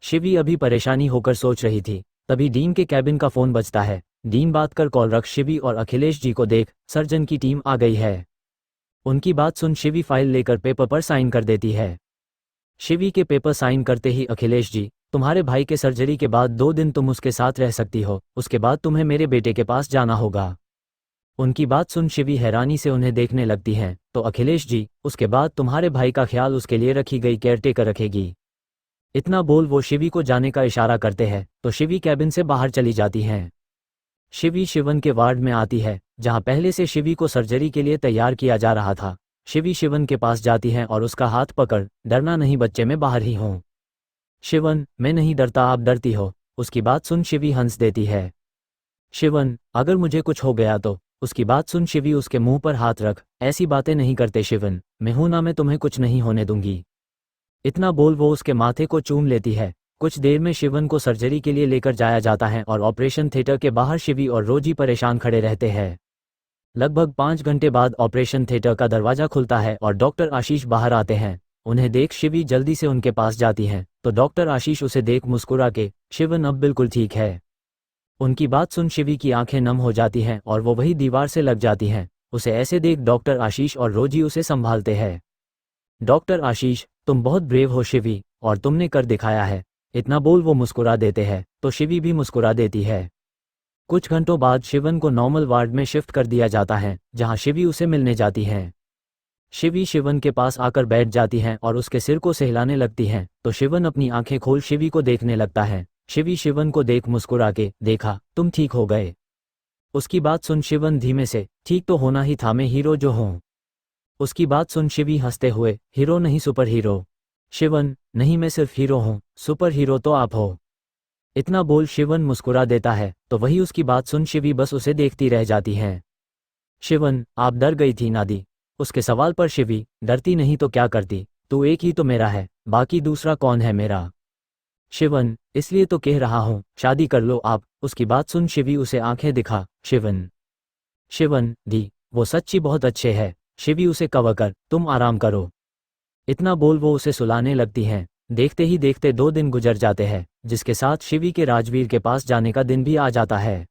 शिवी अभी परेशानी होकर सोच रही थी, तभी डीन के कैबिन का फोन बजता है। डीन बात कर कॉल रख शिवी और अखिलेश जी को देख, सर्जन की टीम आ गई है। उनकी बात सुन शिवी फाइल लेकर पेपर पर साइन कर देती है। शिवी के पेपर साइन करते ही अखिलेश जी, तुम्हारे भाई के सर्जरी के बाद 2 दिन तुम उसके साथ रह सकती हो, उसके बाद तुम्हें मेरे बेटे के पास जाना होगा। उनकी बात सुन शिवी हैरानी से उन्हें देखने लगती हैं। तो अखिलेश जी, उसके बाद तुम्हारे भाई का ख्याल उसके लिए रखी गई केयरटेकर रखेगी। इतना बोल वो शिवी को जाने का इशारा करते हैं, तो शिवी कैबिन से बाहर चली जाती हैं। शिवी शिवन के वार्ड में आती है, जहां पहले से शिवी को सर्जरी के लिए तैयार किया जा रहा था। शिवी शिवन के पास जाती है और उसका हाथ पकड़, डरना नहीं बच्चे, मैं बाहर ही हूँ। शिवन, मैं नहीं डरता, आप डरती हो। उसकी बात सुन शिवी हंस देती है। शिवन, अगर मुझे कुछ हो गया तो? उसकी बात सुन शिवी उसके मुंह पर हाथ रख, ऐसी बातें नहीं करते शिवन, मैं हूं ना, मैं तुम्हें कुछ नहीं होने दूंगी। इतना बोल वो उसके माथे को चूम लेती है। कुछ देर में शिवन को सर्जरी के लिए लेकर जाया जाता है और ऑपरेशन थिएटर के बाहर शिवी और रोजी परेशान खड़े रहते हैं। लगभग 5 घंटे बाद ऑपरेशन थिएटर का दरवाजा खुलता है और डॉक्टर आशीष बाहर आते हैं। उन्हें देख शिवी जल्दी से उनके पास जाती हैं, तो डॉक्टर आशीष उसे देख मुस्कुरा के, शिवन अब बिल्कुल ठीक है। उनकी बात सुन शिवी की आंखें नम हो जाती हैं और वो वही दीवार से लग जाती हैं। उसे ऐसे देख डॉक्टर आशीष और रोजी उसे संभालते हैं। डॉक्टर आशीष, तुम बहुत ब्रेव हो शिवी, और तुमने कर दिखाया है। इतना बोल वो मुस्कुरा देते हैं, तो शिवी भी मुस्कुरा देती है। कुछ घंटों बाद शिवन को नॉर्मल वार्ड में शिफ्ट कर दिया जाता है, जहां शिवी उसे मिलने जाती हैं। शिवी शिवन के पास आकर बैठ जाती हैं और उसके सिर को सहलाने लगती हैं, तो शिवन अपनी आंखें खोल शिवी को देखने लगता है। शिवी शिवन को देख मुस्कुरा के, देखा, तुम ठीक हो गए। उसकी बात सुन शिवन धीमे से, ठीक तो होना ही था, मैं हीरो जो हूँ। उसकी बात सुन शिवी हंसते हुए, हीरो नहीं सुपर हीरो। शिवन, नहीं मैं सिर्फ हीरो हूँ, सुपर हीरो तो आप हो। इतना बोल शिवन मुस्कुरा देता है, तो वही उसकी बात सुन शिवी बस उसे देखती रह जाती हैं। शिवन, आप डर गई थी नादी? उसके सवाल पर शिवी, डरती नहीं तो क्या करती, तू एक ही तो मेरा है, बाकी दूसरा कौन है मेरा? शिवन, इसलिए तो कह रहा हूँ, शादी कर लो आप। उसकी बात सुन शिवी उसे आंखें दिखा, शिवन। शिवन दी, वो सच्ची बहुत अच्छे है। शिवी उसे कवर कर, तुम आराम करो। इतना बोल वो उसे सुलाने लगती हैं। देखते ही देखते 2 दिन गुजर जाते हैं, जिसके साथ शिवी के राजवीर के पास जाने का दिन भी आ जाता है।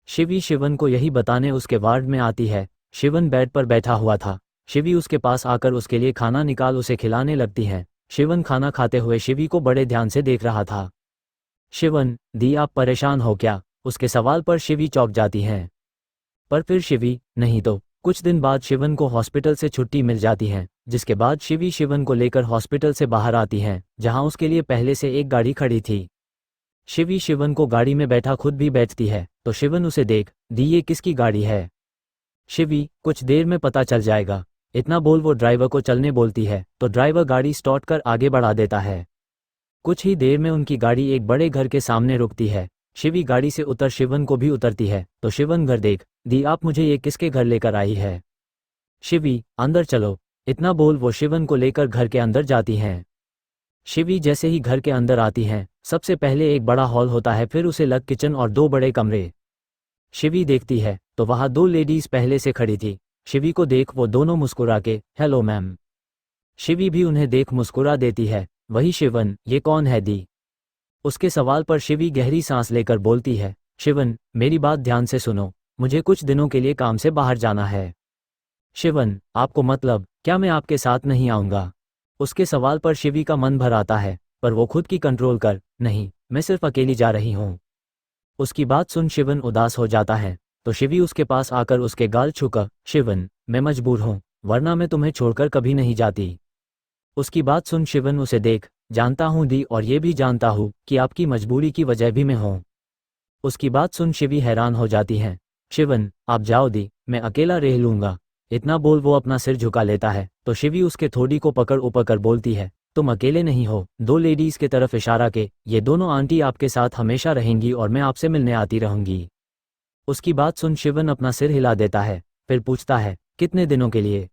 शिवी शिवन को यही बताने उसके वार्ड में आती है। शिवन बेड पर बैठा हुआ था। शिवी उसके पास आकर उसके लिए खाना निकाल उसे खिलाने लगती है। शिवन खाना खाते हुए शिवी को बड़े ध्यान से देख रहा था। शिवन दी, आप परेशान हो क्या? उसके सवाल पर शिवी चौंक जाती हैं। पर फिर शिवी, नहीं तो। कुछ दिन बाद शिवन को हॉस्पिटल से छुट्टी मिल जाती है, जिसके बाद शिवी शिवन को लेकर हॉस्पिटल से बाहर आती हैं, जहां उसके लिए पहले से एक गाड़ी खड़ी थी। शिवी शिवन को गाड़ी में बैठा खुद भी बैठती है, तो शिवन उसे देख, दी ये किसकी गाड़ी है? शिवी, कुछ देर में पता चल जाएगा। इतना बोल वो ड्राइवर को चलने बोलती है, तो ड्राइवर गाड़ी स्टार्ट कर आगे बढ़ा देता है। कुछ ही देर में उनकी गाड़ी एक बड़े घर के सामने रुकती है। शिवी गाड़ी से उतर शिवन को भी उतरती है, तो शिवन, घर देख, दी आप मुझे ये किसके घर लेकर आई है? शिवी, अंदर चलो। इतना बोल वो शिवन को लेकर घर के अंदर जाती हैं। शिवी जैसे ही घर के अंदर आती हैं, सबसे पहले एक बड़ा हॉल होता है, फिर उसे लग किचन और 2 बड़े कमरे। शिवी देखती है, तो वहाँ 2 लेडीज पहले से खड़ी थी। शिवी को देख वो दोनों मुस्कुरा के, हेलो मैम। शिवी भी उन्हें देख मुस्कुरा देती है। वही शिवन, ये कौन है दी? उसके सवाल पर शिवी गहरी सांस लेकर बोलती है, शिवन, मेरी बात ध्यान से सुनो, मुझे कुछ दिनों के लिए काम से बाहर जाना है। शिवन, आपको मतलब, क्या मैं आपके साथ नहीं आऊँगा? उसके सवाल पर शिवी का मन भर आता है, पर वो खुद की कंट्रोल कर, नहीं, मैं सिर्फ अकेली जा रही हूँ। उसकी बात सुन शिवन उदास हो जाता है, तो शिवी उसके पास आकर उसके गाल छूकर, शिवन, मैं मजबूर हूँ, वरना मैं तुम्हें छोड़कर कभी नहीं जाती। उसकी बात सुन शिवन उसे देख, जानता हूँ दी, और ये भी जानता हूँ कि आपकी मजबूरी की वजह भी मैं हूँ। उसकी बात सुन शिवी हैरान हो जाती है। शिवन, आप जाओ दी, मैं अकेला रह लूँगा। इतना बोल वो अपना सिर झुका लेता है, तो शिवी उसके थोड़ी को पकड़ ऊपर कर बोलती है, तुम अकेले नहीं हो। 2 लेडीज के तरफ इशारा के, ये दोनों आंटी आपके साथ हमेशा रहेंगी और मैं आपसे मिलने आती रहूंगी। उसकी बात सुन शिवन अपना सिर हिला देता है, फिर पूछता है, कितने दिनों के लिए?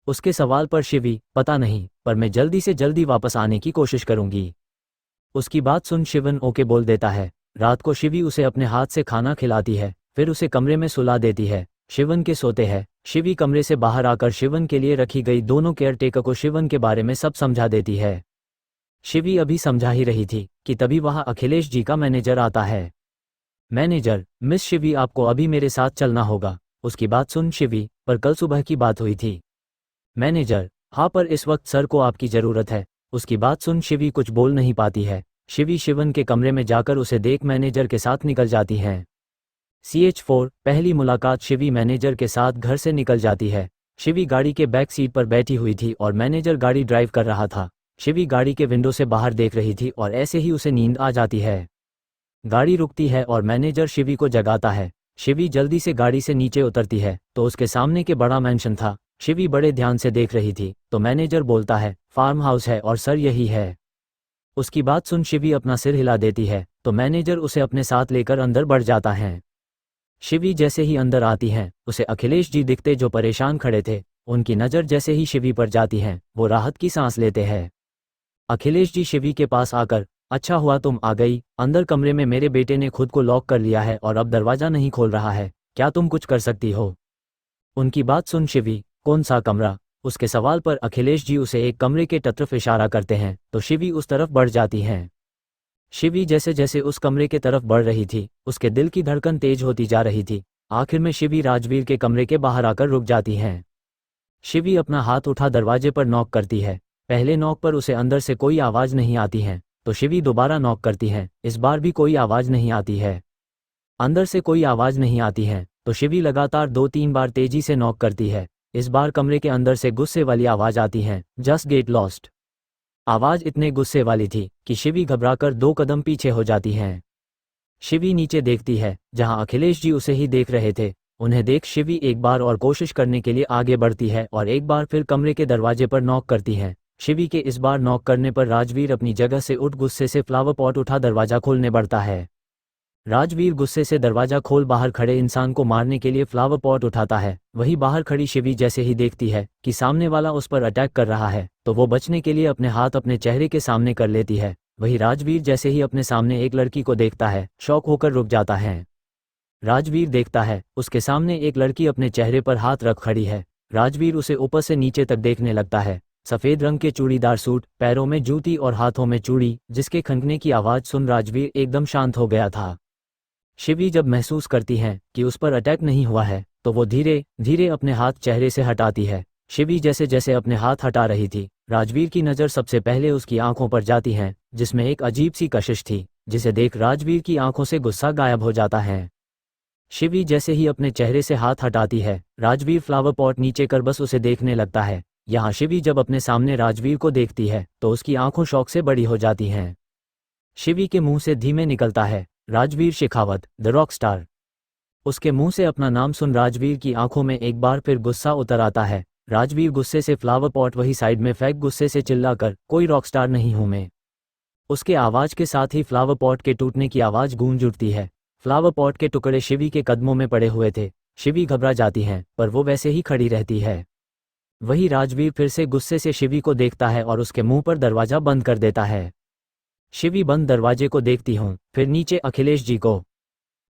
उसके सवाल पर शिवी, पता नहीं, पर मैं जल्दी से जल्दी वापस आने की कोशिश करूंगी। उसकी बात सुन शिवन ओके बोल देता है। रात को शिवी उसे अपने हाथ से खाना खिलाती है, फिर उसे कमरे में सुला देती है। शिवन के सोते हैं, शिवी कमरे से बाहर आकर शिवन के लिए रखी गई दोनों केयरटेकर को शिवन के बारे में सब समझा देती है। शिवी अभी समझा ही रही थी कि तभी वहां अखिलेश जी का मैनेजर आता है। मैनेजर, मिस शिवी आपको अभी मेरे साथ चलना होगा। उसकी बात सुन शिवी, पर कल सुबह की बात हुई थी। मैनेजर, हाँ पर इस वक्त सर को आपकी ज़रूरत है। उसकी बात सुन शिवी कुछ बोल नहीं पाती है। शिवी शिवन के कमरे में जाकर उसे देख मैनेजर के साथ निकल जाती हैं। CH4 पहली मुलाकात शिवी मैनेजर के साथ घर से निकल जाती है। शिवी गाड़ी के बैक सीट पर बैठी हुई थी और मैनेजर गाड़ी ड्राइव कर रहा था। शिवी गाड़ी के विंडो से बाहर देख रही थी और ऐसे ही उसे नींद आ जाती है। गाड़ी रुकती है और मैनेजर शिवी को जगाता है। शिवी जल्दी से गाड़ी से नीचे उतरती है तो उसके सामने के बड़ा मैंशन था। शिवी बड़े ध्यान से देख रही थी तो मैनेजर बोलता है, फार्म हाउस है और सर यही है। उसकी बात सुन शिवी अपना सिर हिला देती है तो मैनेजर उसे अपने साथ लेकर अंदर बढ़ जाता है। शिवी जैसे ही अंदर आती हैं उसे अखिलेश जी दिखते जो परेशान खड़े थे। उनकी नज़र जैसे ही शिवी पर जाती है वो राहत की सांस लेते हैं। अखिलेश जी शिवी के पास आकर, अच्छा हुआ तुम आ गई। अंदर कमरे में मेरे बेटे ने खुद को लॉक कर लिया है और अब दरवाज़ा नहीं खोल रहा है, क्या तुम कुछ कर सकती हो? उनकी बात सुन शिवी, कौन सा कमरा? उसके सवाल पर अखिलेश जी उसे एक कमरे के तरफ इशारा करते हैं तो शिवी उस तरफ बढ़ जाती हैं। शिवी जैसे जैसे उस कमरे के तरफ बढ़ रही थी उसके दिल की धड़कन तेज होती जा रही थी। आखिर में शिवी राजवीर के कमरे के बाहर आकर रुक जाती हैं। शिवी अपना हाथ उठा दरवाजे पर नॉक करती है। पहले नॉक पर उसे अंदर से कोई आवाज़ नहीं आती है तो शिवी दोबारा नॉक करती है। इस बार भी कोई आवाज़ नहीं आती है। अंदर से कोई आवाज़ नहीं आती है तो शिवी लगातार 2-3 बार तेजी से नॉक करती है। इस बार कमरे के अंदर से गुस्से वाली आवाज़ आती है, जस्ट गेट लॉस्ट। आवाज़ इतने गुस्से वाली थी कि शिवी घबराकर 2 कदम पीछे हो जाती हैं। शिवी नीचे देखती है जहां अखिलेश जी उसे ही देख रहे थे। उन्हें देख शिवी एक बार और कोशिश करने के लिए आगे बढ़ती है और एक बार फिर कमरे के दरवाजे पर नॉक करती है। शिवी के इस बार नॉक करने पर राजवीर अपनी जगह से उठ गुस्से से फ्लावर पॉट उठा दरवाज़ा खोलने बढ़ता है। राजवीर गुस्से से दरवाज़ा खोल बाहर खड़े इंसान को मारने के लिए फ्लावर पॉट उठाता है। वही बाहर खड़ी शिवी जैसे ही देखती है कि सामने वाला उस पर अटैक कर रहा है तो वो बचने के लिए अपने हाथ अपने चेहरे के सामने कर लेती है। वही राजवीर जैसे ही अपने सामने एक लड़की को देखता है शॉक होकर रुक जाता है। राजवीर देखता है उसके सामने एक लड़की अपने चेहरे पर हाथ रख खड़ी है। राजवीर उसे ऊपर से नीचे तक देखने लगता है। सफ़ेद रंग के चूड़ीदार सूट, पैरों में जूती और हाथों में चूड़ी, जिसके खनकने की आवाज़ सुन राजवीर एकदम शांत हो गया था। शिवी जब महसूस करती हैं कि उस पर अटैक नहीं हुआ है तो वो धीरे धीरे अपने हाथ चेहरे से हटाती है। शिवी जैसे जैसे अपने हाथ हटा रही थी राजवीर की नज़र सबसे पहले उसकी आंखों पर जाती है जिसमें एक अजीब सी कशिश थी, जिसे देख राजवीर की आंखों से गुस्सा गायब हो जाता है। शिवी जैसे ही अपने चेहरे से हाथ हटाती है राजवीर फ्लावर पॉट नीचे कर बस उसे देखने लगता है। यहाँ शिवी जब अपने सामने राजवीर को देखती है तो उसकी आंखों शौक से बड़ी हो जाती हैं। शिवी के मुंह से धीमे निकलता है, Rajveer Shekhawat, the rock star. उसके मुंह से अपना नाम सुन राजवीर की आंखों में एक बार फिर गुस्सा उतर आता है। राजवीर गुस्से से फ्लावर पॉट वही साइड में फेंक गुस्से से चिल्लाकर, कोई रॉकस्टार नहीं हूं मैं। उसके आवाज़ के साथ ही फ्लावर पॉट के टूटने की आवाज़ गूंज उठती है। फ्लावर पॉट के टुकड़े शिवी के कदमों में पड़े हुए थे। शिवी घबरा जाती हैं पर वो वैसे ही खड़ी रहती है। वही राजवीर फिर से गुस्से से शिवी को देखता है और उसके मुंह पर दरवाज़ा बंद कर देता है। शिवी बंद दरवाजे को देखती हूँ, फिर नीचे अखिलेश जी को।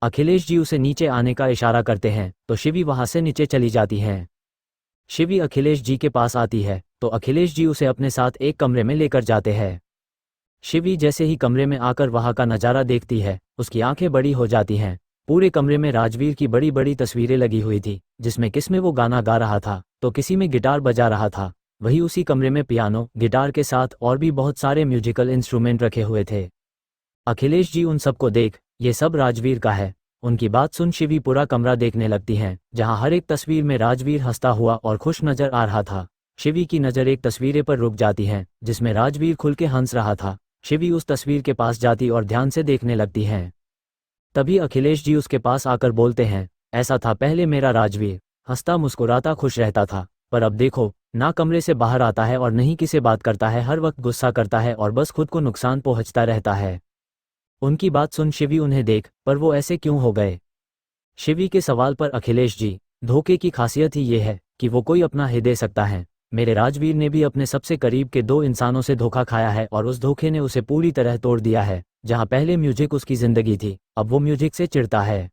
अखिलेश जी उसे नीचे आने का इशारा करते हैं तो शिवी वहां से नीचे चली जाती हैं। शिवी अखिलेश जी के पास आती है तो अखिलेश जी उसे अपने साथ एक कमरे में लेकर जाते हैं। शिवी जैसे ही कमरे में आकर वहां का नज़ारा देखती है उसकी आंखें बड़ी हो जाती हैं। पूरे कमरे में राजवीर की बड़ी बड़ी तस्वीरें लगी हुई थी, जिसमें किस में वो गाना गा रहा था तो किसी में गिटार बजा रहा था। वही उसी कमरे में पियानो, गिटार के साथ और भी बहुत सारे म्यूजिकल इंस्ट्रूमेंट रखे हुए थे। अखिलेश जी उन सबको देख, ये सब राजवीर का है। उनकी बात सुन शिवी पूरा कमरा देखने लगती हैं, जहां हर एक तस्वीर में राजवीर हंसता हुआ और खुश नजर आ रहा था। शिवी की नज़र एक तस्वीर पर रुक जाती है जिसमें राजवीर खुल के हंस रहा था। शिवी उस तस्वीर के पास जाती और ध्यान से देखने लगती हैं। तभी अखिलेश जी उसके पास आकर बोलते हैं, ऐसा था पहले मेरा राजवीर, हंसता मुस्कुराता खुश रहता था, पर अब देखो, ना कमरे से बाहर आता है और नहीं किसी बात करता है, हर वक्त गुस्सा करता है और बस खुद को नुकसान पहुंचता रहता है। उनकी बात सुन शिवी उन्हें देख, पर वो ऐसे क्यों हो गए? शिवी के सवाल पर अखिलेश जी, धोखे की खासियत ही ये है कि वो कोई अपना ही दे सकता है। मेरे राजवीर ने भी अपने सबसे करीब के 2 इंसानों से धोखा खाया है और उस धोखे ने उसे पूरी तरह तोड़ दिया है। जहां पहले म्यूजिक उसकी जिंदगी थी, अब वो म्यूजिक से चिढ़ता है।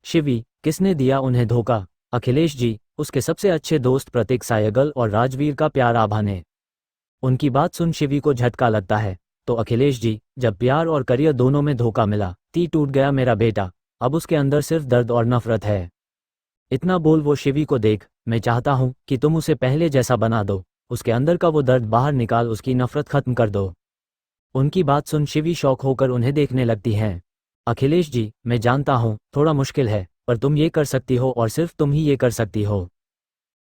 शिवी, किसने दिया उन्हें धोखा? अखिलेश जी, उसके सबसे अच्छे दोस्त प्रतीक सायगल और राजवीर का प्यार आभा ने। उनकी बात सुन शिवी को झटका लगता है। तो अखिलेश जी, जब प्यार और करियर दोनों में धोखा मिला, ती टूट गया मेरा बेटा। अब उसके अंदर सिर्फ दर्द और नफरत है। इतना बोल वो शिवी को देख, मैं चाहता हूँ कि तुम उसे पहले जैसा बना दो, उसके अंदर का वो दर्द बाहर निकाल, उसकी नफरत खत्म कर दो। उनकी बात सुन शिवी शौक होकर उन्हें देखने लगती हैं। अखिलेश जी, मैं जानता हूँ थोड़ा मुश्किल है, पर तुम ये कर सकती हो और सिर्फ तुम ही ये कर सकती हो।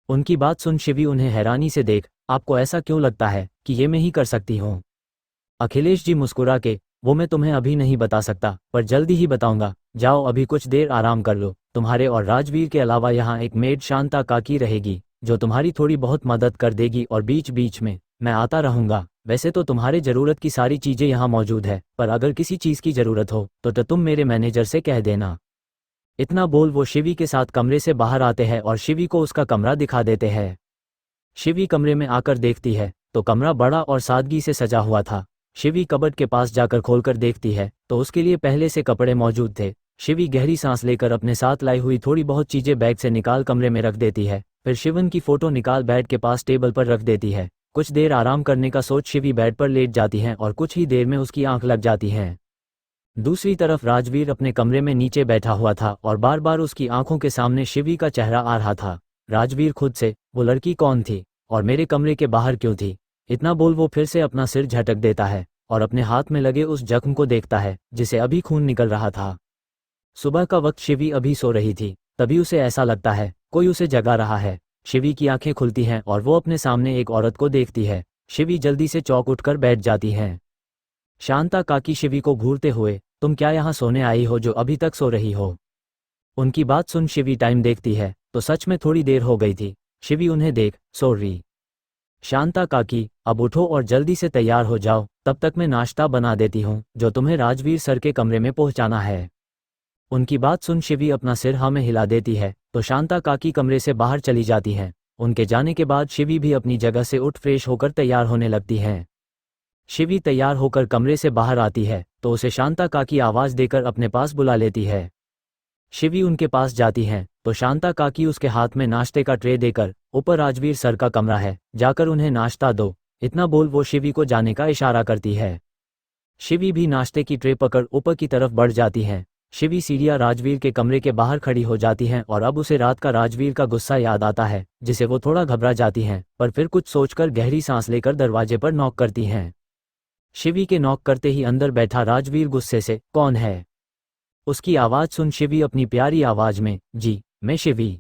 उनकी बात सुन शिवी उन्हें हैरानी से देख, आपको ऐसा क्यों लगता है कि ये मैं ही कर सकती हूँ? अखिलेश जी मुस्कुरा के, वो मैं तुम्हें अभी नहीं बता सकता, पर जल्दी ही बताऊंगा। जाओ अभी कुछ देर आराम कर लो। तुम्हारे और राजवीर के अलावा यहाँ एक मेड शांता काकी रहेगी, जो तुम्हारी थोड़ी बहुत मदद कर देगी और बीच बीच में मैं आता रहूंगा। वैसे तो तुम्हारे ज़रूरत की सारी चीज़ें यहाँ मौजूद है, पर अगर किसी चीज़ की ज़रूरत हो तो तुम मेरे मैनेजर से कह देना। इतना बोल वो शिवी के साथ कमरे से बाहर आते हैं और शिवी को उसका कमरा दिखा देते हैं। शिवी कमरे में आकर देखती है तो कमरा बड़ा और सादगी से सजा हुआ था। शिवी कबर्ड के पास जाकर खोलकर देखती है तो उसके लिए पहले से कपड़े मौजूद थे। शिवी गहरी सांस लेकर अपने साथ लाई हुई थोड़ी बहुत चीज़ें बैग से निकाल कमरे में रख देती है। फिर शिवन की फ़ोटो निकाल बेड के पास टेबल पर रख देती है। कुछ देर आराम करने का सोच शिवी बेड पर लेट जाती हैं और कुछ ही देर में उसकी आंख लग जाती हैं। दूसरी तरफ राजवीर अपने कमरे में नीचे बैठा हुआ था और बार बार उसकी आंखों के सामने शिवी का चेहरा आ रहा था। राजवीर खुद से, वो लड़की कौन थी और मेरे कमरे के बाहर क्यों थी? इतना बोल वो फिर से अपना सिर झटक देता है और अपने हाथ में लगे उस जख्म को देखता है जिसे अभी खून निकल रहा था। सुबह का वक्त शिवी अभी सो रही थी, तभी उसे ऐसा लगता है कोई उसे जगा रहा है। शिवी की आंखें खुलती हैं और वो अपने सामने एक औरत को देखती है। शिवी जल्दी से चौंक उठकर बैठ जाती हैं। शांता काकी शिवी को घूरते हुए, तुम क्या यहाँ सोने आई हो जो अभी तक सो रही हो? उनकी बात सुन शिवी टाइम देखती है तो सच में थोड़ी देर हो गई थी। शिवी उन्हें देख, सॉरी। शांता काकी, अब उठो और जल्दी से तैयार हो जाओ, तब तक मैं नाश्ता बना देती हूँ जो तुम्हें राजवीर सर के कमरे में पहुँचाना है। उनकी बात सुन शिवी अपना सिर हाँ में हिला देती है तो शांता काकी कमरे से बाहर चली जाती हैं। उनके जाने के बाद शिवी भी अपनी जगह से उठ फ्रेश होकर तैयार होने लगती हैं। शिवी तैयार होकर कमरे से बाहर आती है तो उसे शांता काकी आवाज़ देकर अपने पास बुला लेती है। शिवी उनके पास जाती हैं तो शांता काकी उसके हाथ में नाश्ते का ट्रे देकर, ऊपर राजवीर सर का कमरा है, जाकर उन्हें नाश्ता दो। इतना बोल वो शिवी को जाने का इशारा करती है। शिवी भी नाश्ते की ट्रे पकड़ ऊपर की तरफ बढ़ जाती हैं। शिवी सीढ़ियाँ राजवीर के कमरे के बाहर खड़ी हो जाती हैं और अब उसे रात का राजवीर का गुस्सा याद आता है, जिसे वो थोड़ा घबरा जाती हैं, पर फिर कुछ सोचकर गहरी सांस लेकर दरवाजे पर नॉक करती हैं। शिवी के नॉक करते ही अंदर बैठा राजवीर गुस्से से, कौन है? उसकी आवाज़ सुन शिवी अपनी प्यारी आवाज़ में, जी मैं शिवी।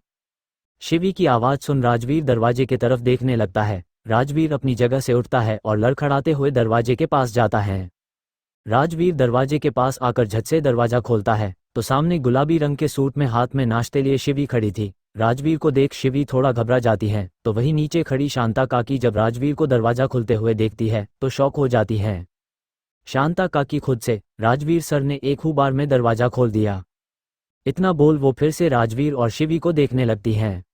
शिवी की आवाज़ सुन राजवीर दरवाजे की तरफ देखने लगता है। राजवीर अपनी जगह से उठता है और लड़खड़ाते हुए दरवाजे के पास जाता है। राजवीर दरवाजे के पास आकर झट से दरवाजा खोलता है तो सामने गुलाबी रंग के सूट में हाथ में नाश्ते लिए शिवी खड़ी थी। राजवीर को देख शिवी थोड़ा घबरा जाती है तो वहीं नीचे खड़ी शांता काकी जब राजवीर को दरवाजा खुलते हुए देखती है तो शॉक हो जाती है। शांता काकी खुद से, राजवीर सर ने एक ही बार में दरवाजा खोल दिया। इतना बोल वो फिर से राजवीर और शिवी को देखने लगती हैं।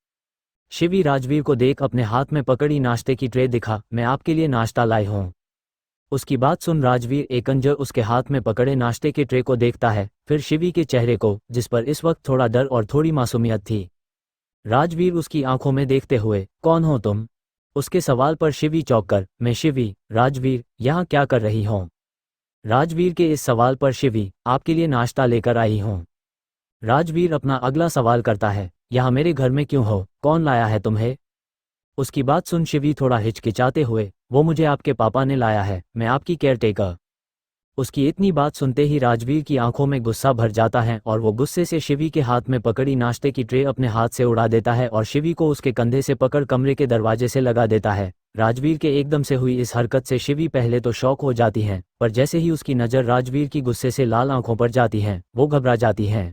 शिवी राजवीर को देख अपने हाथ में पकड़ी नाश्ते की ट्रे दिखा, मैं आपके लिए नाश्ता लाई हूँ। उसकी बात सुन राजवीर एकंजर उसके हाथ में पकड़े नाश्ते के ट्रे को देखता है, फिर शिवी के चेहरे को, जिस पर इस वक्त थोड़ा डर और थोड़ी मासूमियत थी। राजवीर उसकी आंखों में देखते हुए, कौन हो तुम? उसके सवाल पर शिवी चौंक कर, मैं शिवी। राजवीर, यहाँ क्या कर रही हो? राजवीर के इस सवाल पर शिवी, आपके लिए नाश्ता लेकर आई हूँ। राजवीर अपना अगला सवाल करता है, यहाँ मेरे घर में क्यों हो? कौन लाया है तुम्हें? उसकी बात सुन शिवी थोड़ा हिचकिचाते हुए, वो मुझे आपके पापा ने लाया है, मैं आपकी केयरटेकर। उसकी इतनी बात सुनते ही राजवीर की आंखों में गुस्सा भर जाता है और वो गुस्से से शिवी के हाथ में पकड़ी नाश्ते की ट्रे अपने हाथ से उड़ा देता है और शिवी को उसके कंधे से पकड़ कमरे के दरवाजे से लगा देता है। राजवीर के एकदम से हुई इस हरकत से शिवी पहले तो शॉक हो जाती हैं, पर जैसे ही उसकी नज़र राजवीर की गुस्से से लाल आंखों पर जाती हैं, वो घबरा जाती हैं।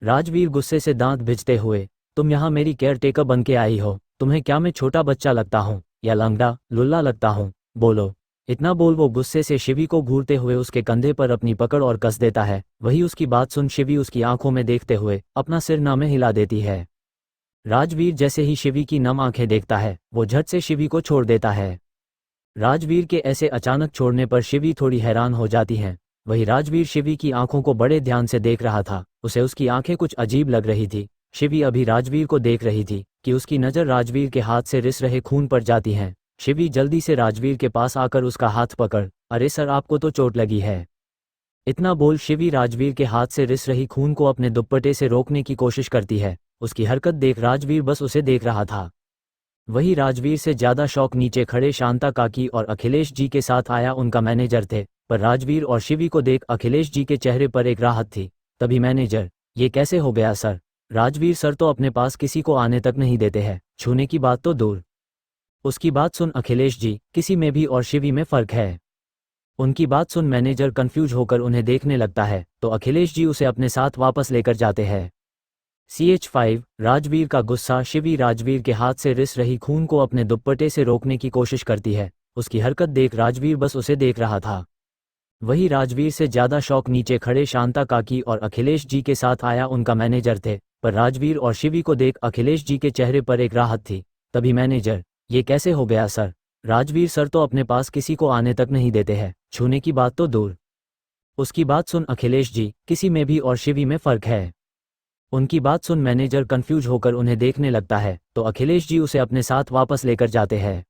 राजवीर गुस्से से दांत भिजते हुए, तुम यहाँ मेरी केयरटेकर बन के आई हो? तुम्हें क्या मैं छोटा बच्चा लगता हूँ या लंगड़ा लुल्ला लगता हूँ? बोलो। इतना बोल वो गुस्से से शिवी को घूरते हुए उसके कंधे पर अपनी पकड़ और कस देता है। वही उसकी बात सुन शिवी उसकी आंखों में देखते हुए अपना सिर ना में हिला देती है। राजवीर जैसे ही शिवी की नम आंखें देखता है वो झट से शिवी को छोड़ देता है। राजवीर के ऐसे अचानक छोड़ने पर शिवी थोड़ी हैरान हो जाती हैं। वही राजवीर शिवी की आंखों को बड़े ध्यान से देख रहा था, उसे उसकी आंखें कुछ अजीब लग रही थी। शिवी अभी राजवीर को देख रही थी कि उसकी नज़र राजवीर के हाथ से रिस रहे खून पर जाती है। शिवी जल्दी से राजवीर के पास आकर उसका हाथ पकड़, अरे सर आपको तो चोट लगी है। इतना बोल शिवी राजवीर के हाथ से रिस रही खून को अपने दुपट्टे से रोकने की कोशिश करती है। उसकी हरकत देख राजवीर बस उसे देख रहा था। वही राजवीर से ज्यादा शौक नीचे खड़े शांता काकी और अखिलेश जी के साथ आया उनका मैनेजर थे, पर राजवीर और शिवी को देख अखिलेश जी के चेहरे पर एक राहत थी। तभी मैनेजर, ये कैसे हो गया सर? राजवीर सर तो अपने पास किसी को आने तक नहीं देते हैं, छूने की बात तो दूर। उसकी बात सुन अखिलेश जी, किसी में भी और शिवी में फर्क है। उनकी बात सुन मैनेजर कंफ्यूज होकर उन्हें देखने लगता है, तो अखिलेश जी उसे अपने साथ वापस लेकर जाते हैं। CH5 राजवीर का गुस्सा। शिवी राजवीर के हाथ से रिस रही खून को अपने दुपट्टे से रोकने की कोशिश करती है। उसकी हरकत देख राजवीर बस उसे देख रहा था। वही राजवीर से ज्यादा शौक नीचे खड़े शांता काकी और अखिलेश जी के साथ आया उनका मैनेजर थे, पर राजवीर और शिवी को देख अखिलेश जी के चेहरे पर एक राहत थी। तभी मैनेजर, ये कैसे हो गया सर? राजवीर सर तो अपने पास किसी को आने तक नहीं देते हैं, छूने की बात तो दूर। उसकी बात सुन अखिलेश जी, किसी में भी और शिवी में फर्क है। उनकी बात सुन मैनेजर कंफ्यूज होकर उन्हें देखने लगता है, तो अखिलेश जी उसे अपने साथ वापस लेकर जाते हैं।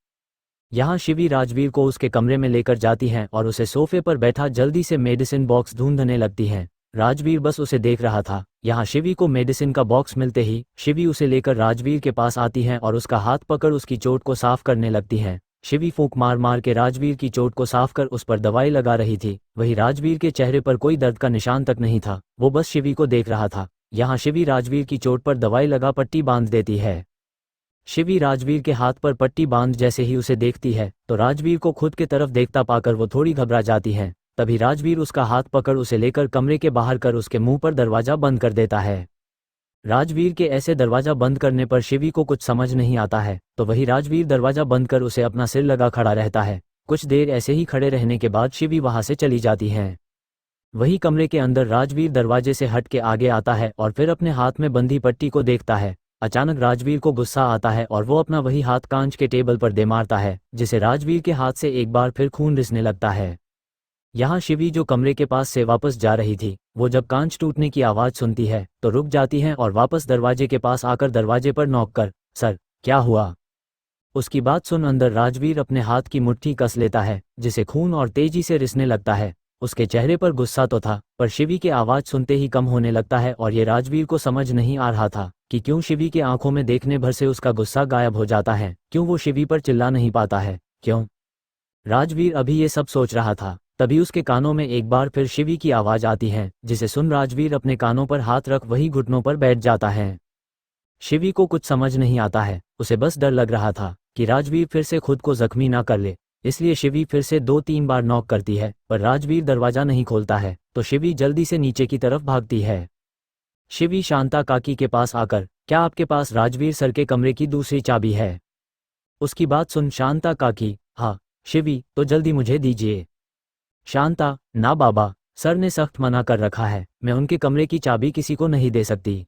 यहाँ शिवी राजवीर को उसके कमरे में लेकर जाती हैं और उसे सोफे पर बैठा जल्दी से मेडिसिन बॉक्स ढूंढने लगती हैं। राजवीर बस उसे देख रहा था। यहाँ शिवी को मेडिसिन का बॉक्स मिलते ही शिवी उसे लेकर राजवीर के पास आती हैं और उसका हाथ पकड़ उसकी चोट को साफ करने लगती हैं। शिवी फूंक मार मार के राजवीर की चोट को साफ कर उस पर दवाई लगा रही थी। वही राजवीर के चेहरे पर कोई दर्द का निशान तक नहीं था, वो बस शिवी को देख रहा था। यहाँ शिवी राजवीर की चोट पर दवाई लगा पट्टी बांध देती है। शिवी राजवीर के हाथ पर पट्टी बांध जैसे ही उसे देखती है, तो राजवीर को खुद के तरफ देखता पाकर वो थोड़ी घबरा जाती है। तभी राजवीर उसका हाथ पकड़ उसे लेकर कमरे के बाहर कर उसके मुंह पर दरवाजा बंद कर देता है। राजवीर के ऐसे दरवाजा बंद करने पर शिवी को कुछ समझ नहीं आता है, तो वही राजवीर दरवाजा बंद कर उसे अपना सिर लगा खड़ा रहता है। कुछ देर ऐसे ही खड़े रहने के बाद शिवी वहां से चली जाती है। वही कमरे के अंदर राजवीर दरवाजे से हट के आगे आता है और फिर अपने हाथ में बंधी पट्टी को देखता है। अचानक राजवीर को गुस्सा आता है और वो अपना वही हाथ कांच के टेबल पर दे मारता है, जिसे राजवीर के हाथ से एक बार फिर खून रिसने लगता है। यहाँ शिवी जो कमरे के पास से वापस जा रही थी, वो जब कांच टूटने की आवाज़ सुनती है तो रुक जाती है और वापस दरवाजे के पास आकर दरवाजे पर नॉक कर, सर क्या हुआ? उसकी बात सुन अंदर राजवीर अपने हाथ की मुट्ठी कस लेता है, जिसे खून और तेजी से रिसने लगता है। उसके चेहरे पर गुस्सा तो था, पर शिवी की आवाज़ सुनते ही कम होने लगता है और ये राजवीर को समझ नहीं आ रहा था कि क्यों शिवी के आंखों में देखने भर से उसका गुस्सा गायब हो जाता है, क्यों वो शिवी पर चिल्ला नहीं पाता है, क्यों? राजवीर अभी ये सब सोच रहा था, तभी उसके कानों में एक बार फिर शिवी की आवाज़ आती है, जिसे सुन राजवीर अपने कानों पर हाथ रख वही घुटनों पर बैठ जाता है। शिवी को कुछ समझ नहीं आता है, उसे बस डर लग रहा था कि राजवीर फिर से खुद को जख्मी ना कर ले, इसलिए शिवी फिर से 2-3 बार नॉक करती है, पर राजवीर दरवाजा नहीं खोलता है, तो शिवी जल्दी से नीचे की तरफ भागती है। शिवी शांता काकी के पास आकर, क्या आपके पास राजवीर सर के कमरे की दूसरी चाबी है? उसकी बात सुन शांता काकी, हाँ। शिवी, तो जल्दी मुझे दीजिए। शांता, ना बाबा, सर ने सख्त मना कर रखा है, मैं उनके कमरे की चाबी किसी को नहीं दे सकती।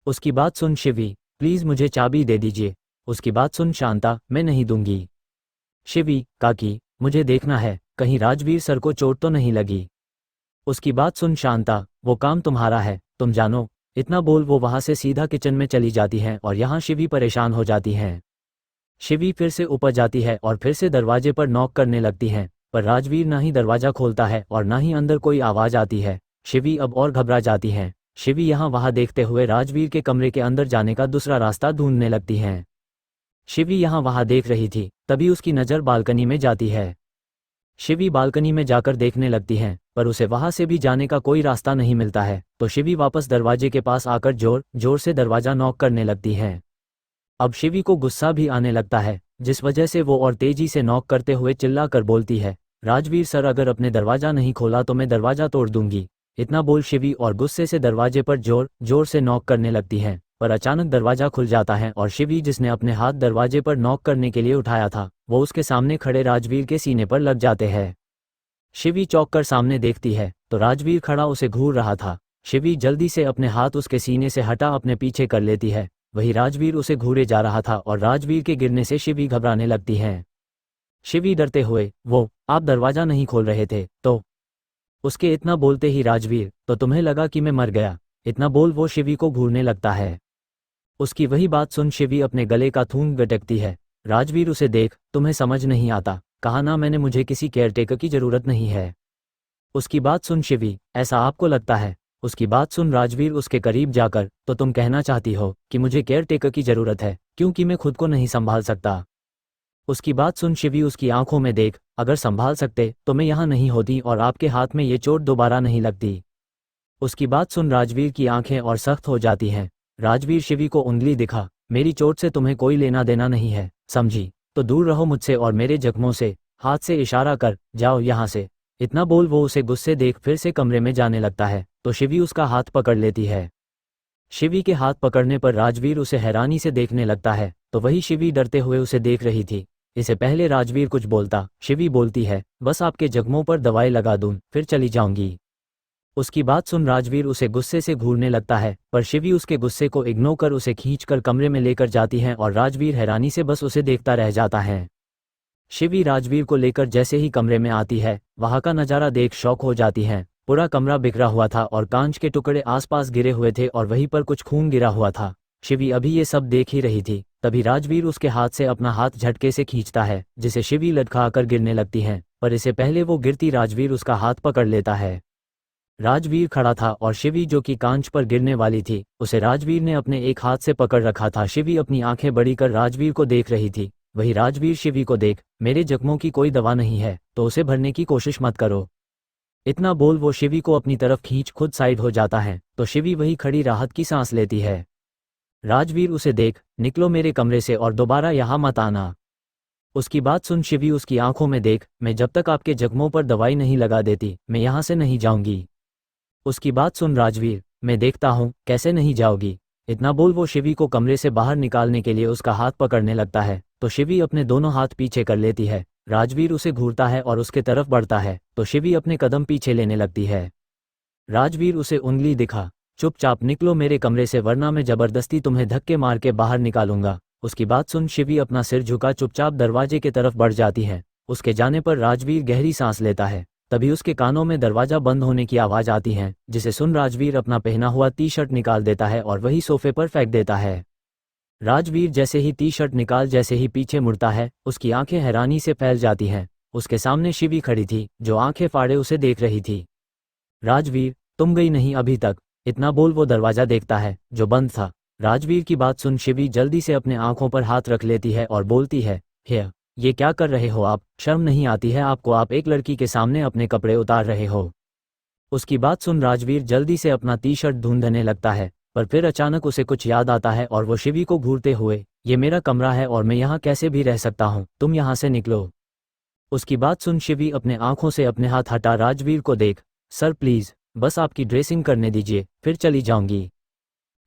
उसकी बात सुन शिवी, प्लीज़ मुझे चाबी दे दीजिए। उसकी बात सुन शांता, मैं नहीं दूंगी। शिवी, काकी, मुझे देखना है कहीं राजवीर सर को चोट तो नहीं लगी। उसकी बात सुन शांता, वो काम तुम्हारा है, तुम जानो। इतना बोल वो वहां से सीधा किचन में चली जाती हैं और यहाँ शिवी परेशान हो जाती हैं। शिवी फिर से ऊपर जाती है और फिर से दरवाजे पर नॉक करने लगती हैं, पर राजवीर ना ही दरवाजा खोलता है और ना ही अंदर कोई आवाज़ आती है। शिवी अब और घबरा जाती हैं। शिवी यहाँ वहाँ देखते हुए राजवीर के कमरे के अंदर जाने का दूसरा रास्ता ढूंढने लगती हैं। शिवी यहाँ वहाँ देख रही थी, तभी उसकी नज़र बालकनी में जाती है। शिवी बालकनी में जाकर देखने लगती हैं, पर उसे वहां से भी जाने का कोई रास्ता नहीं मिलता है, तो शिवी वापस दरवाजे के पास आकर जोर जोर से दरवाजा नॉक करने लगती हैं। अब शिवी को गुस्सा भी आने लगता है, जिस वजह से वो और तेजी से नॉक करते हुए चिल्ला कर बोलती है, राजवीर सर अगर अपने दरवाजा नहीं खोला तो मैं दरवाजा तोड़ दूंगी। इतना बोल शिवी और गुस्से से दरवाजे पर जोर जोर से नॉक करने लगती हैं, पर अचानक दरवाजा खुल जाता है और शिवी जिसने अपने हाथ दरवाजे पर नॉक करने के लिए उठाया था, वो उसके सामने खड़े राजवीर के सीने पर लग जाते हैं। शिवी चौंक कर सामने देखती है तो राजवीर खड़ा उसे घूर रहा था। शिवी जल्दी से अपने हाथ उसके सीने से हटा अपने पीछे कर लेती है। वही राजवीर उसे घूरे जा रहा था और राजवीर के गिरने से शिवी घबराने लगती है। शिवी डरते हुए, वो आप दरवाजा नहीं खोल रहे थे तो? उसके इतना बोलते ही राजवीर, तो तुम्हें लगा कि मैं मर गया? इतना बोल वो शिवी को घूरने लगता है। उसकी वही बात सुन शिवी अपने गले का थूम गटकती है। राजवीर उसे देख, तुम्हें समझ नहीं आता, कहा ना मैंने, मुझे किसी केयरटेकर की जरूरत नहीं है। उसकी बात सुन शिवी, ऐसा आपको लगता है? उसकी बात सुन राजवीर उसके करीब जाकर, तो तुम कहना चाहती हो कि मुझे केयरटेकर की जरूरत है क्योंकि मैं खुद को नहीं संभाल सकता? उसकी बात सुन शिवी उसकी आंखों में देख, अगर संभाल सकते तो मैं यहाँ नहीं होती और आपके हाथ में ये चोट दोबारा नहीं लगती। उसकी बात सुन राजवीर की आंखें और सख्त हो जाती हैं। राजवीर शिवी को उंगली दिखा, मेरी चोट से तुम्हें कोई लेना देना नहीं है, समझी? तो दूर रहो मुझसे और मेरे जख्मों से, हाथ से इशारा कर, जाओ यहाँ से। इतना बोल वो उसे गुस्से देख फिर से कमरे में जाने लगता है तो शिवी उसका हाथ पकड़ लेती है। शिवी के हाथ पकड़ने पर राजवीर उसे हैरानी से देखने लगता है तो वही शिवी डरते हुए उसे देख रही थी। इससे पहले राजवीर कुछ बोलता, शिवी बोलती है, बस आपके जख्मों पर दवाई लगा दूं फिर चली जाऊंगी। उसकी बात सुन राजवीर उसे गुस्से से घूरने लगता है पर शिवी उसके गुस्से को इग्नोर कर उसे खींचकर कमरे में लेकर जाती है और राजवीर हैरानी से बस उसे देखता रह जाता है। शिवी राजवीर को लेकर जैसे ही कमरे में आती है वहां का नज़ारा देख शॉक हो जाती है। पूरा कमरा बिखरा हुआ था और कांच के टुकड़े आसपास गिरे हुए थे और वहीं पर कुछ खून गिरा हुआ था। शिवी अभी ये सब देख ही रही थी, तभी राजवीर उसके हाथ से अपना हाथ झटके से खींचता है जिसे शिवी लटकाकर गिरने लगती है, पर इससे पहले वो गिरती राजवीर उसका हाथ पकड़ लेता है। राजवीर खड़ा था और शिवी जो कि कांच पर गिरने वाली थी उसे राजवीर ने अपने एक हाथ से पकड़ रखा था। शिवी अपनी आंखें बड़ी कर राजवीर को देख रही थी। वही राजवीर शिवी को देख, मेरे जख्मों की कोई दवा नहीं है तो उसे भरने की कोशिश मत करो। इतना बोल वो शिवी को अपनी तरफ खींच खुद साइड हो जाता है तो शिवी वही खड़ी राहत की सांस लेती है। राजवीर उसे देख, निकलो मेरे कमरे से और दोबारा यहाँ मत आना। उसकी बात सुन शिवी उसकी आंखों में देख, मैं जब तक आपके जख्मों पर दवाई नहीं लगा देती मैं यहाँ से नहीं जाऊंगी। उसकी बात सुन राजवीर, मैं देखता हूँ कैसे नहीं जाओगी। इतना बोल वो शिवी को कमरे से बाहर निकालने के लिए उसका हाथ पकड़ने लगता है तो शिवी अपने दोनों हाथ पीछे कर लेती है। राजवीर उसे घूरता है और उसके तरफ बढ़ता है तो शिवी अपने कदम पीछे लेने लगती है। राजवीर उसे उंगली दिखा, चुपचाप निकलो मेरे कमरे से वरना मैं जबरदस्ती तुम्हें धक्के मार के बाहर निकालूंगा। उसकी बात सुन शिवी अपना सिर झुका चुपचाप दरवाजे के तरफ बढ़ जाती है। उसके जाने पर राजवीर गहरी सांस लेता है। तभी उसके कानों में दरवाजा बंद होने की आवाज आती है जिसे सुन राजवीर अपना पहना हुआ टी शर्ट निकाल देता है और वही सोफे पर फेंक देता है। राजवीर जैसे ही टी शर्ट निकाल जैसे ही पीछे मुड़ता है उसकी आंखें हैरानी से फैल जाती हैं। उसके सामने शिवी खड़ी थी जो आंखें फाड़े उसे देख रही थी। राजवीर, तुम गई नहीं अभी तक? इतना बोल वो दरवाजा देखता है जो बंद था। राजवीर की बात सुन शिवी जल्दी से अपने आंखों पर हाथ रख लेती है और बोलती है, ये क्या कर रहे हो आप? शर्म नहीं आती है आपको? आप एक लड़की के सामने अपने कपड़े उतार रहे हो। उसकी बात सुन राजवीर जल्दी से अपना टी शर्ट ढूंढने लगता है पर फिर अचानक उसे कुछ याद आता है और वो शिवी को घूरते हुए, ये मेरा कमरा है और मैं यहाँ कैसे भी रह सकता हूँ, तुम यहाँ से निकलो। उसकी बात सुन शिवी अपने आंखों से अपने हाथ हटा राजवीर को देख, सर प्लीज बस आपकी ड्रेसिंग करने दीजिए फिर चली जाऊंगी।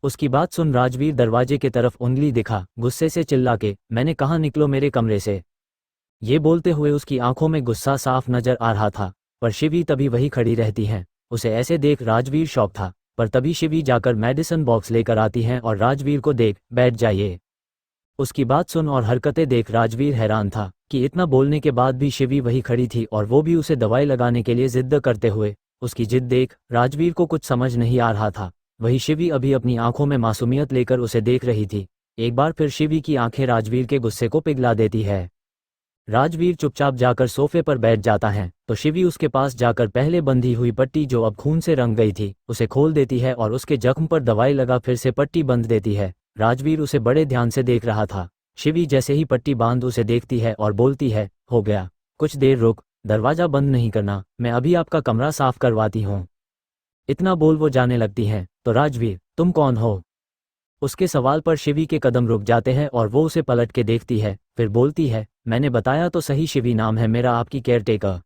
उसकी बात सुन राजवीर दरवाजे के तरफ उंगली दिखा गुस्से से चिल्ला के, मैंने कहा निकलो मेरे कमरे से। ये बोलते हुए उसकी आंखों में गुस्सा साफ नजर आ रहा था पर शिवी तभी वही खड़ी रहती है। उसे ऐसे देख राजवीर शॉक था पर तभी शिवी जाकर मेडिसिन बॉक्स लेकर आती हैं और राजवीर को देख, बैठ जाइए। उसकी बात सुन और हरकतें देख राजवीर हैरान था कि इतना बोलने के बाद भी शिवी वही खड़ी थी और वो भी उसे दवाई लगाने के लिए जिद्द करते हुए। उसकी जिद देख राजवीर को कुछ समझ नहीं आ रहा था। वही शिवी अभी अपनी आंखों में मासूमियत लेकर उसे देख रही थी। एक बार फिर शिवी की आंखें राजवीर के गुस्से को पिघला देती है। राजवीर चुपचाप जाकर सोफे पर बैठ जाता है तो शिवी उसके पास जाकर पहले बंधी हुई पट्टी जो अब खून से रंग गई थी उसे खोल देती है और उसके जख्म पर दवाई लगा फिर से पट्टी बंध देती है। राजवीर उसे बड़े ध्यान से देख रहा था। शिवी जैसे ही पट्टी बांध उसे देखती है और बोलती है, हो गया, कुछ देर रुक, दरवाजा बंद नहीं करना, मैं अभी आपका कमरा साफ करवाती हूँ। इतना बोल वो जाने लगती हैं तो राजवीर, तुम कौन हो? उसके सवाल पर शिवी के कदम रुक जाते हैं और वो उसे पलट के देखती है फिर बोलती है, मैंने बताया तो सही, शिवी नाम है मेरा, आपकी केयरटेकर।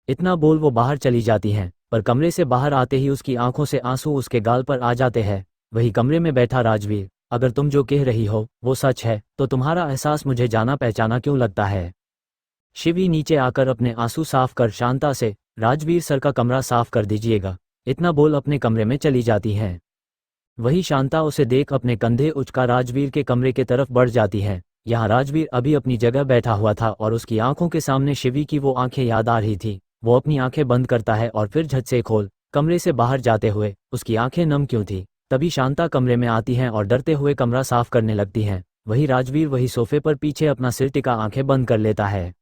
इतना बोल वो बाहर चली जाती हैं पर कमरे से बाहर आते ही उसकी आंखों से आंसू उसके गाल पर आ जाते हैं। वही कमरे में बैठा राजवीर, अगर तुम जो कह रही हो वो सच है तो तुम्हारा एहसास मुझे जाना पहचाना क्यों लगता है? शिवी नीचे आकर अपने आंसू साफ कर शांता से, राजवीर सर का कमरा साफ कर दीजिएगा। इतना बोल अपने कमरे में चली जाती हैं। वही शांता उसे देख अपने कंधे उचका राजवीर के कमरे के तरफ बढ़ जाती है। यहाँ राजवीर अभी अपनी जगह बैठा हुआ था और उसकी आंखों के सामने शिवी की वो आंखें याद आ रही थी। वो अपनी आंखें बंद करता है और फिर झट से खोल कमरे से बाहर जाते हुए, उसकी आंखें नम क्यों थी तभी शांता कमरे में आती हैं और डरते हुए कमरा साफ करने लगती हैं। वही राजवीर वही सोफे पर पीछे अपना सिर टिका आंखें बंद कर लेता है।